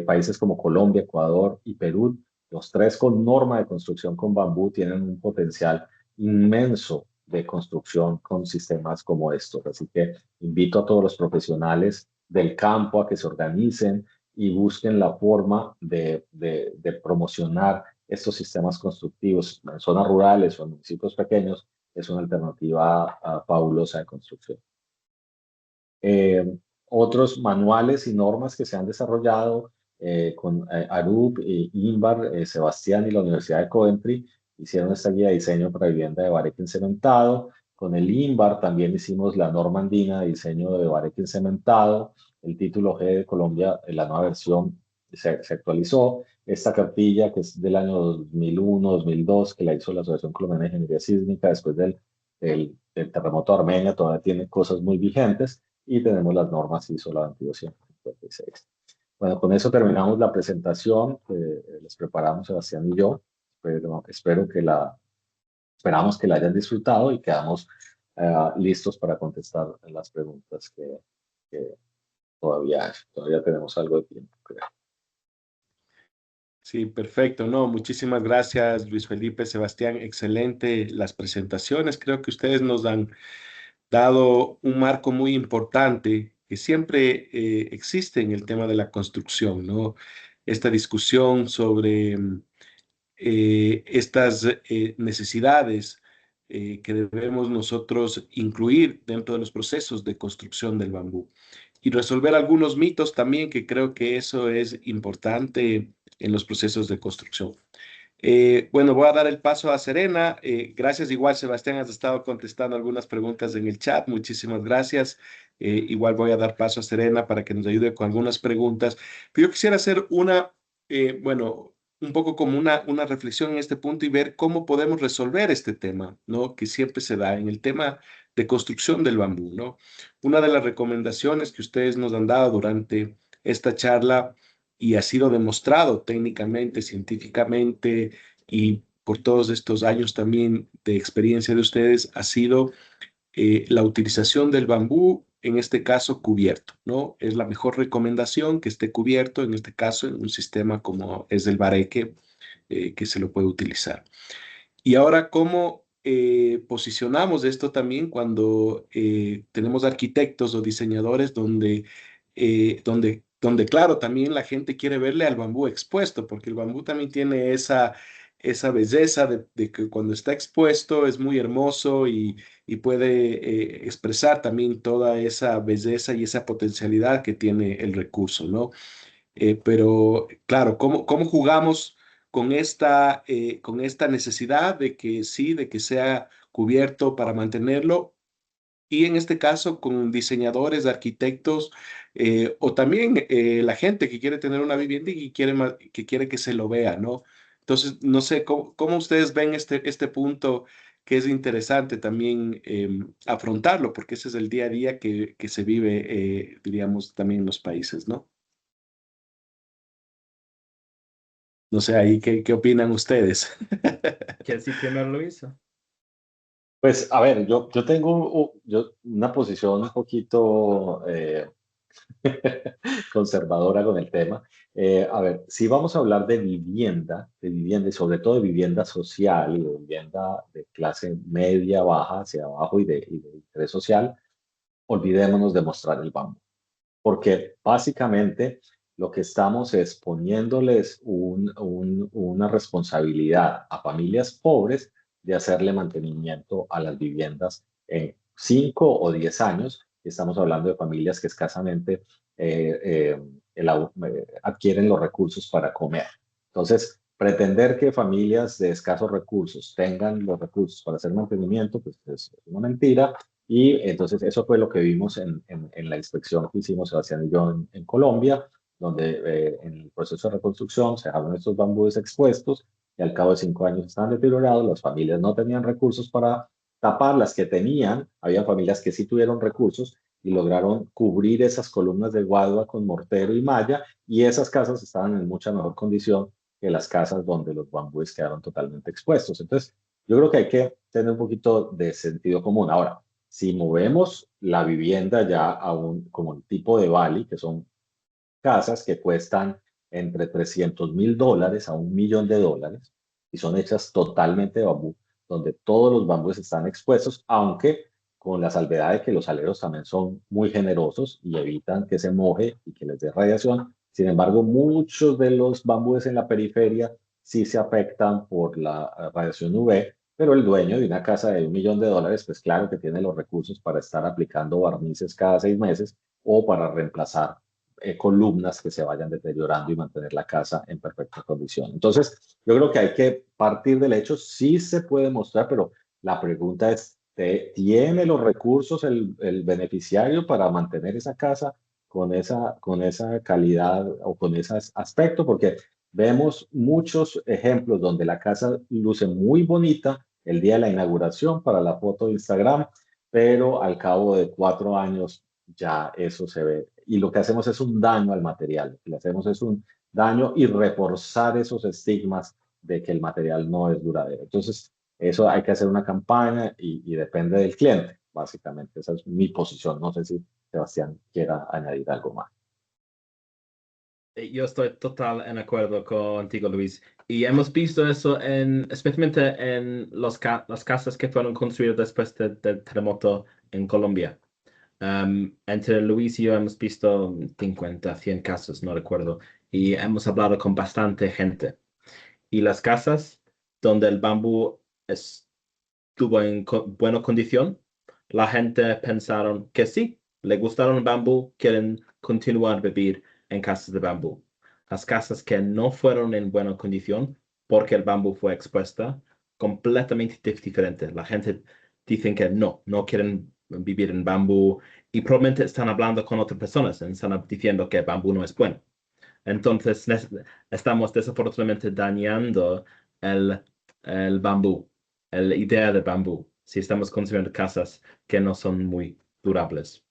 países como Colombia, Ecuador y Perú, los 3 con norma de construcción con bambú, tienen un potencial inmenso de construcción con sistemas como estos. Así que invito a todos los profesionales del campo a que se organicen y busquen la forma de promocionar estos sistemas constructivos en zonas rurales o en municipios pequeños. Es una alternativa fabulosa de construcción. Otros manuales y normas que se han desarrollado con Arup, INVAR, Sebastián y la Universidad de Coventry hicieron esta guía de diseño para vivienda de bareque encementado. Con el INVAR también hicimos la norma andina de diseño de bareque encementado. El título G de Colombia, en la nueva versión, se actualizó. Esta cartilla, que es del año 2001-2002, que la hizo la Asociación Colombiana de Ingeniería Sísmica después del terremoto de Armenia, todavía tiene cosas muy vigentes. Y tenemos las normas ISO la 22156. Bueno, con eso terminamos la presentación que les preparamos Sebastián y yo. Esperamos que la hayan disfrutado y quedamos listos para contestar las preguntas que todavía tenemos algo de tiempo, creo. Sí, perfecto. No, muchísimas gracias, Luis Felipe, Sebastián. Excelente las presentaciones. Creo que ustedes nos han dado un marco muy importante que siempre existe en el tema de la construcción, ¿no? Esta discusión sobre estas necesidades que debemos nosotros incluir dentro de los procesos de construcción del bambú y resolver algunos mitos también, que creo que eso es importante en los procesos de construcción. Bueno, voy a dar el paso a Serena. Gracias igual, Sebastián, has estado contestando algunas preguntas en el chat. Muchísimas gracias. Igual voy a dar paso a Serena para que nos ayude con algunas preguntas. Pero yo quisiera hacer bueno, un poco como una reflexión en este punto y ver cómo podemos resolver este tema, ¿no? Que siempre se da en el tema de construcción del bambú, ¿no? Una de las recomendaciones que ustedes nos han dado durante esta charla y ha sido demostrado técnicamente, científicamente y por todos estos años también de experiencia de ustedes, ha sido la utilización del bambú, en este caso cubierto, ¿no? Es la mejor recomendación que esté cubierto, en este caso en un sistema como es el bareque, que se lo puede utilizar. Y ahora, ¿cómo posicionamos esto también cuando tenemos arquitectos o diseñadores donde, claro, también la gente quiere verle al bambú expuesto, porque el bambú también tiene esa belleza de que cuando está expuesto es muy hermoso y puede expresar también toda esa belleza y esa potencialidad que tiene el recurso, ¿no? Pero claro, ¿cómo jugamos con esta necesidad de que sí, de que sea cubierto para mantenerlo? Y en este caso, con diseñadores, arquitectos, o también la gente que quiere tener una vivienda y que quiere que se lo vea, ¿no? Entonces, no sé, ¿cómo ustedes ven este punto que es interesante también afrontarlo? Porque ese es el día a día que se vive, diríamos, también en los países, ¿no? No sé, ahí, ¿qué opinan ustedes? ¿Quieres decir primero, Luis? Pues, a ver, yo tengo una posición un poquito conservadora con el tema. A ver, si vamos a hablar de vivienda y sobre todo de vivienda social y de vivienda de clase media, baja, hacia abajo y de interés social, olvidémonos de mostrar el bambú, porque básicamente lo que estamos es poniéndoles una responsabilidad a familias pobres de hacerle mantenimiento a las viviendas en 5 o 10 años. Estamos hablando de familias que escasamente adquieren los recursos para comer. Entonces, pretender que familias de escasos recursos tengan los recursos para hacer mantenimiento, pues es una mentira. Y entonces eso fue lo que vimos en la inspección que hicimos Sebastián y yo en Colombia, donde en el proceso de reconstrucción se dejaron estos bambúes expuestos y al cabo de 5 años estaban deteriorados, las familias no tenían recursos para tapar, las que tenían, había familias que sí tuvieron recursos y lograron cubrir esas columnas de guadua con mortero y malla, y esas casas estaban en mucha mejor condición que las casas donde los bambúes quedaron totalmente expuestos. Entonces, yo creo que hay que tener un poquito de sentido común. Ahora, si movemos la vivienda ya como el tipo de Bali, que son casas que cuestan entre $300,000 a $1,000,000 y son hechas totalmente de bambú, donde todos los bambúes están expuestos, aunque con la salvedad de que los aleros también son muy generosos y evitan que se moje y que les dé radiación. Sin embargo, muchos de los bambúes en la periferia sí se afectan por la radiación UV, pero el dueño de una casa de $1,000,000, pues claro que tiene los recursos para estar aplicando barnices cada 6 meses o para reemplazar columnas que se vayan deteriorando y mantener la casa en perfecta condición. Entonces, yo creo que hay que partir del hecho, sí se puede mostrar, pero la pregunta es, ¿tiene los recursos el beneficiario para mantener esa casa con esa calidad o con ese aspecto? Porque vemos muchos ejemplos donde la casa luce muy bonita el día de la inauguración para la foto de Instagram, pero al cabo de 4 años ya eso se ve. Y lo que hacemos es un daño al material. Lo que le hacemos es un daño y reforzar esos estigmas de que el material no es duradero. Entonces, eso hay que hacer una campaña y depende del cliente, básicamente. Esa es mi posición. No sé si Sebastián quiera añadir algo más. Yo estoy total en acuerdo contigo, Luis. Y hemos visto eso especialmente en las casas que fueron construidas después del terremoto en Colombia. Entre Luis y yo hemos visto 50, 100 casas, no recuerdo, y hemos hablado con bastante gente. Y las casas donde el bambú estuvo en buena condición, la gente pensaron que sí, le gustaron el bambú, quieren continuar a vivir en casas de bambú. Las casas que no fueron en buena condición porque el bambú fue expuesta, completamente diferente. La gente dice que no quieren vivir en bambú y probablemente están hablando con otras personas y están diciendo que el bambú no es bueno. Entonces estamos desafortunadamente dañando el bambú, la idea de bambú, si estamos construyendo casas que no son muy durables.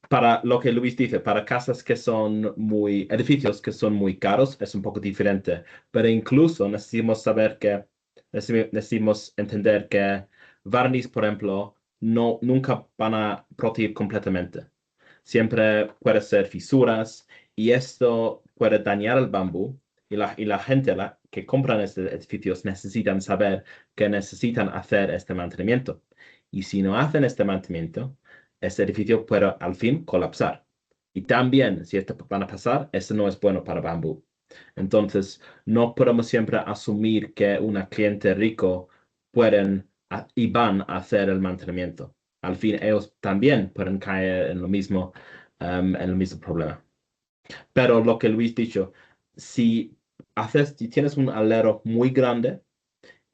Para lo que Luis dice, para casas que son edificios que son muy caros, es un poco diferente, pero incluso necesitamos entender que barniz, por ejemplo, nunca van a proteger completamente. Siempre puede ser fisuras y esto puede dañar el bambú y la gente que compran estos edificios necesitan saber que necesitan hacer este mantenimiento. Y si no hacen este mantenimiento, este edificio puede al fin colapsar. Y también, si esto van a pasar, esto no es bueno para bambú. Entonces, no podemos siempre asumir que una cliente rico pueden y van a hacer el mantenimiento. Al fin, ellos también pueden caer en el mismo problema. Pero lo que Luis dicho, si tienes un alero muy grande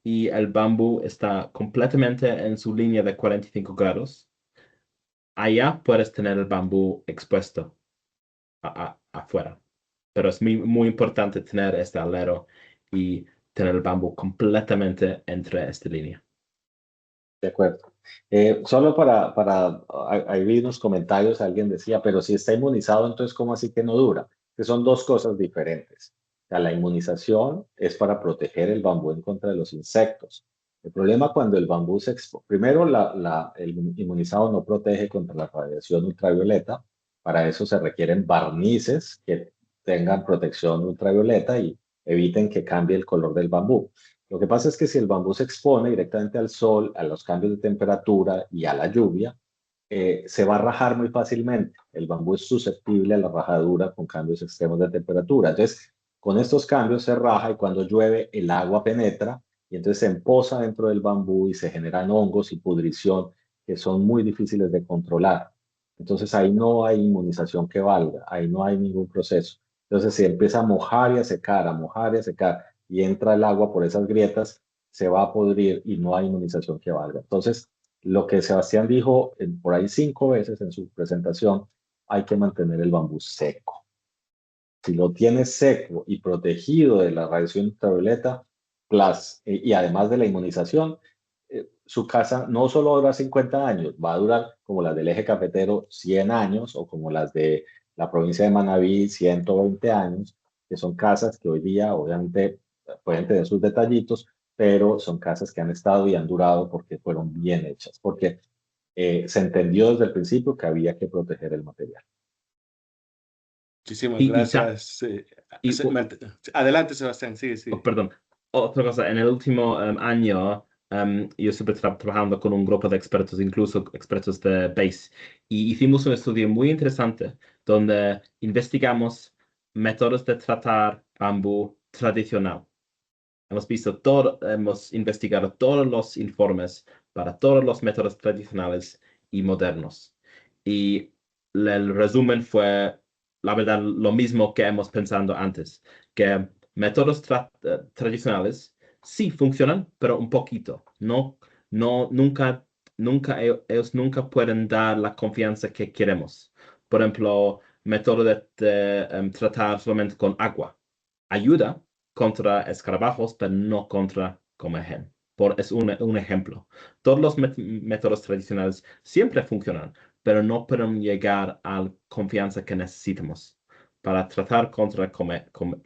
y el bambú está completamente en su línea de 45 grados, allá puedes tener el bambú expuesto afuera. Pero es muy importante tener este alero y tener el bambú completamente entre esta línea. De acuerdo. Solo ahí vi unos comentarios, alguien decía, pero si está inmunizado, entonces ¿cómo así que no dura? Que son dos cosas diferentes. O sea, la inmunización es para proteger el bambú en contra de los insectos. El problema cuando el bambú se expone, primero el inmunizado no protege contra la radiación ultravioleta, para eso se requieren barnices que tengan protección ultravioleta y eviten que cambie el color del bambú. Lo que pasa es que si el bambú se expone directamente al sol, a los cambios de temperatura y a la lluvia, se va a rajar muy fácilmente. El bambú es susceptible a la rajadura con cambios extremos de temperatura. Entonces, con estos cambios se raja y cuando llueve el agua penetra y entonces se empoza dentro del bambú y se generan hongos y pudrición que son muy difíciles de controlar. Entonces ahí no hay inmunización que valga, ahí no hay ningún proceso. Entonces si empieza a mojar y a secar, a mojar y a secar, y entra el agua por esas grietas, se va a podrir y no hay inmunización que valga. Entonces, lo que Sebastián dijo por ahí 5 veces en su presentación, hay que mantener el bambú seco. Si lo tienes seco y protegido de la radiación ultravioleta, y además de la inmunización, su casa no solo va a durar 50 años, va a durar como las del eje cafetero 100 años o como las de la provincia de Manabí 120 años, que son casas que hoy día obviamente pueden tener sus detallitos, pero son casas que han estado y han durado porque fueron bien hechas, porque se entendió desde el principio que había que proteger el material. Muchísimas Y, gracias. Adelante, Sebastián, sigue. Perdón, otra cosa, en el último año yo estuve trabajando con un grupo de expertos, incluso expertos de BASE, y hicimos un estudio muy interesante donde investigamos métodos de tratar bambú tradicional. Hemos investigado todos los informes para todos los métodos tradicionales y modernos. Y el resumen fue la verdad, lo mismo que hemos pensado antes, que métodos tradicionales sí funcionan, pero un poquito. Ellos nunca pueden dar la confianza que queremos. Por ejemplo, método de tratar solamente con agua. Ayuda contra escarabajos, pero no contra comején. Es un ejemplo. Todos los métodos tradicionales siempre funcionan, pero no pueden llegar a la confianza que necesitamos. Para tratar contra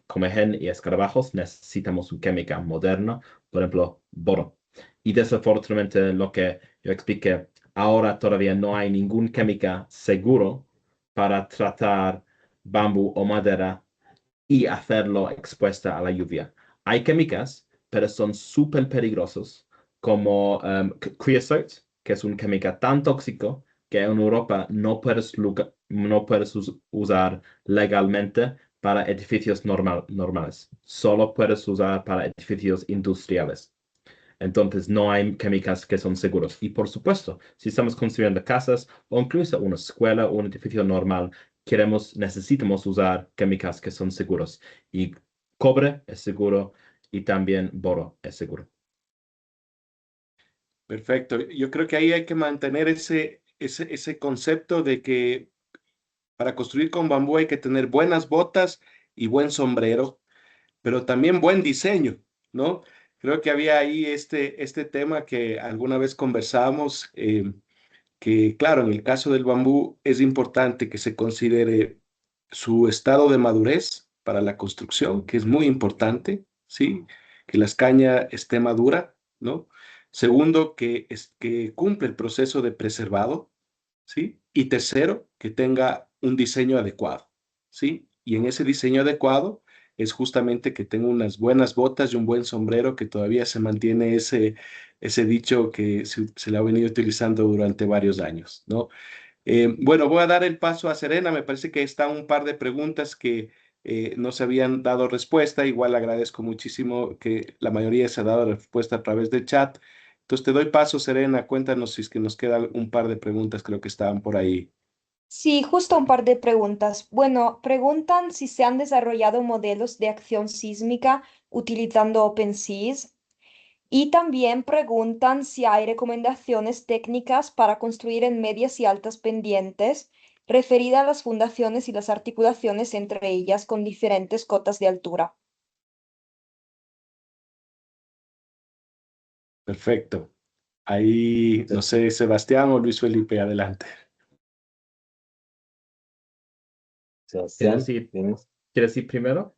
comején y escarabajos necesitamos una química moderna, por ejemplo, boro. Y desafortunadamente lo que yo expliqué, ahora todavía no hay ninguna química seguro para tratar bambú o madera y hacerlo expuesta a la lluvia. Hay químicas, pero son súper peligrosos, como creosote, que es una química tan tóxico que en Europa no puedes usar legalmente para edificios normales. Solo puedes usar para edificios industriales. Entonces, no hay químicas que son seguros. Y por supuesto, si estamos construyendo casas o incluso una escuela o un edificio normal, necesitamos usar químicas que son seguros. Y cobre es seguro y también boro es seguro. Perfecto. Yo creo que ahí hay que mantener ese concepto de que para construir con bambú hay que tener buenas botas y buen sombrero, pero también buen diseño, ¿no? Creo que había ahí este tema que alguna vez conversamos, que claro, en el caso del bambú es importante que se considere su estado de madurez para la construcción, que es muy importante, ¿sí? Que la caña esté madura, ¿no? Segundo, que cumple el proceso de preservado, ¿sí? Y tercero, que tenga un diseño adecuado, ¿sí? Y en ese diseño adecuado es justamente que tenga unas buenas botas y un buen sombrero, que todavía se mantiene ese dicho que se le ha venido utilizando durante varios años, ¿no? Bueno, voy a dar el paso a Serena. Me parece que están un par de preguntas que no se habían dado respuesta. Igual agradezco muchísimo que la mayoría se ha dado respuesta a través del chat. Entonces te doy paso, Serena. Cuéntanos si es que nos quedan un par de preguntas, creo que estaban por ahí. Sí, justo un par de preguntas. Bueno, preguntan si se han desarrollado modelos de acción sísmica utilizando OpenSeas y también preguntan si hay recomendaciones técnicas para construir en medias y altas pendientes, referida a las fundaciones y las articulaciones entre ellas con diferentes cotas de altura. Perfecto. Ahí, no sé, Sebastián o Luis Felipe, adelante. Sebastián, ¿Quieres ir primero?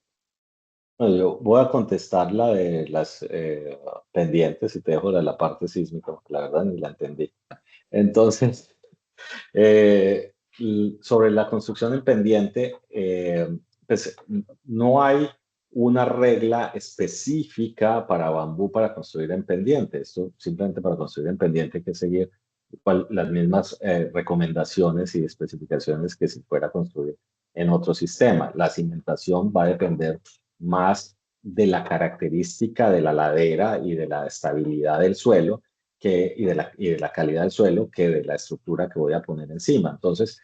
No, yo voy a contestar la de las pendientes y te dejo la parte sísmica, porque la verdad ni la entendí. Entonces, sobre la construcción en pendiente, pues no hay una regla específica para bambú para construir en pendiente. Esto simplemente para construir en pendiente hay que seguir las mismas recomendaciones y especificaciones que si fuera a construir en otro sistema. La cimentación va a depender más de la característica de la ladera y de la estabilidad del suelo y de la calidad del suelo que de la estructura que voy a poner encima. Entonces,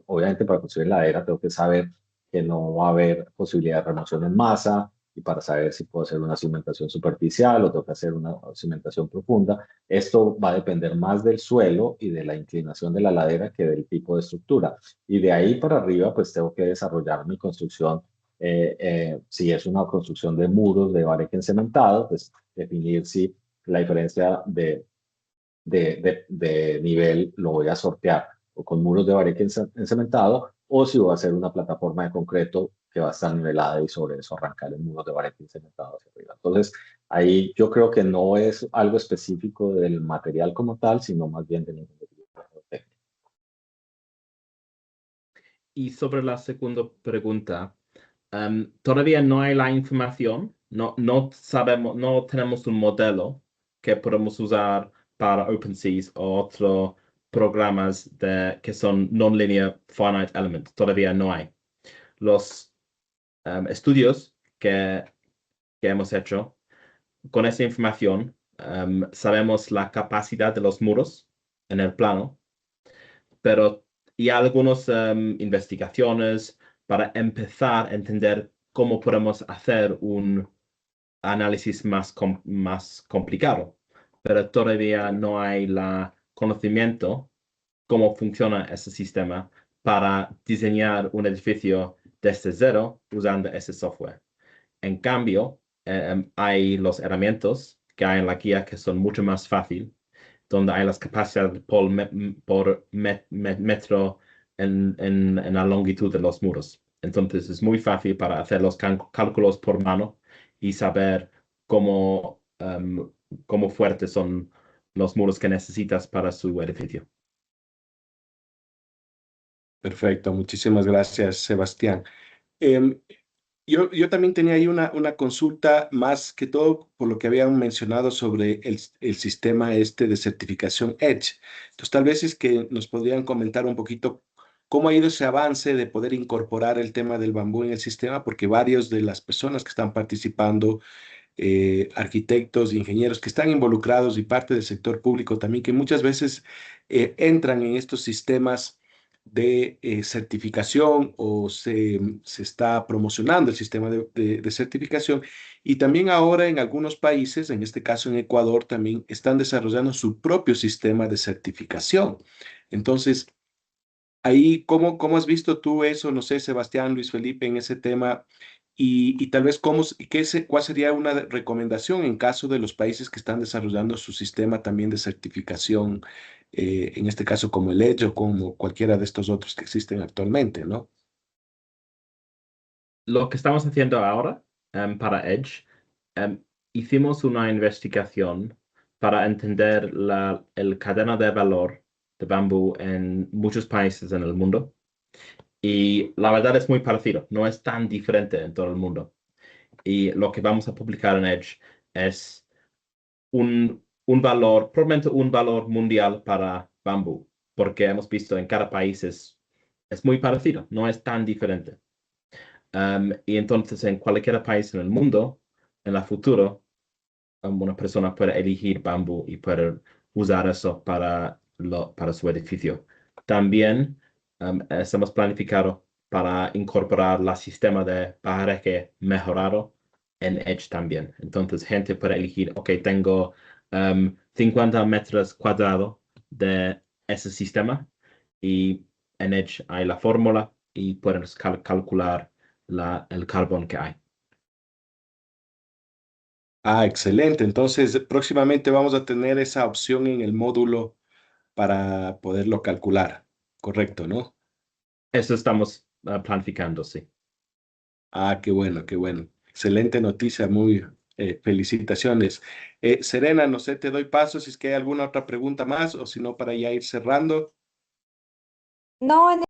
obviamente para construir ladera tengo que saber que no va a haber posibilidad de remoción en masa y para saber si puedo hacer una cimentación superficial o tengo que hacer una cimentación profunda. Esto va a depender más del suelo y de la inclinación de la ladera que del tipo de estructura. Y de ahí para arriba, pues tengo que desarrollar mi construcción. Si es una construcción de muros de bareque encementado, pues definir si la diferencia de nivel lo voy a sortear o con muros de bareque encementado o si voy a hacer una plataforma de concreto que va a estar nivelada y sobre eso arrancar el muro de bareque encementado hacia arriba. Entonces, ahí yo creo que no es algo específico del material como tal, sino más bien del ingeniería técnica. Y sobre la segunda pregunta, todavía no hay la información, no sabemos, no tenemos un modelo que podemos usar para OpenSeas o otros programas que son non-linear finite element. Todavía no hay. Los estudios que hemos hecho con esa información, sabemos la capacidad de los muros en el plano, pero y algunas investigaciones para empezar a entender cómo podemos hacer un análisis más complicado, pero todavía no hay el conocimiento cómo funciona ese sistema para diseñar un edificio desde cero usando ese software. En cambio, hay las herramientas que hay en la guía que son mucho más fáciles, donde hay las capacidades por metro en la longitud de los muros. Entonces es muy fácil para hacer los cálculos por mano y saber cómo fuertes son los muros que necesitas para su edificio. Perfecto, muchísimas gracias, Sebastián. Em, yo también tenía ahí una consulta más que todo por lo que habían mencionado sobre el sistema este de certificación Edge. Entonces, tal vez es que nos podrían comentar un poquito cómo ha ido ese avance de poder incorporar el tema del bambú en el sistema, porque varios de las personas que están participando, arquitectos, ingenieros que están involucrados y parte del sector público también, que muchas veces entran en estos sistemas de certificación o se está promocionando el sistema de certificación y también ahora en algunos países, en este caso en Ecuador, también están desarrollando su propio sistema de certificación. Entonces, ahí, ¿cómo has visto tú eso? No sé, Sebastián, Luis Felipe, en ese tema y tal vez cuál sería una recomendación en caso de los países que están desarrollando su sistema también de certificación, en este caso como el Edge o como cualquiera de estos otros que existen actualmente, ¿no? Lo que estamos haciendo ahora para Edge, hicimos una investigación para entender el cadena de valor de bambú en muchos países en el mundo. Y la verdad es muy parecido, no es tan diferente en todo el mundo. Y lo que vamos a publicar en Edge es un valor, probablemente un valor mundial para bambú, porque hemos visto en cada país es muy parecido, no es tan diferente. Y entonces en cualquier país en el mundo, en el futuro, una persona puede elegir bambú y puede usar eso para su edificio. También estamos planificado para incorporar el sistema de bagaje mejorado en Edge también. Entonces, gente puede elegir, ok, tengo 50 metros cuadrados de ese sistema y en Edge hay la fórmula y puedes calcular el carbón que hay. Ah, excelente. Entonces, próximamente vamos a tener esa opción en el módulo para poderlo calcular. Correcto, ¿no? Eso estamos planificando, sí. Ah, qué bueno, qué bueno. Excelente noticia, muy felicitaciones. Serena, no sé, te doy paso si es que hay alguna otra pregunta más o si no, para ya ir cerrando. No, en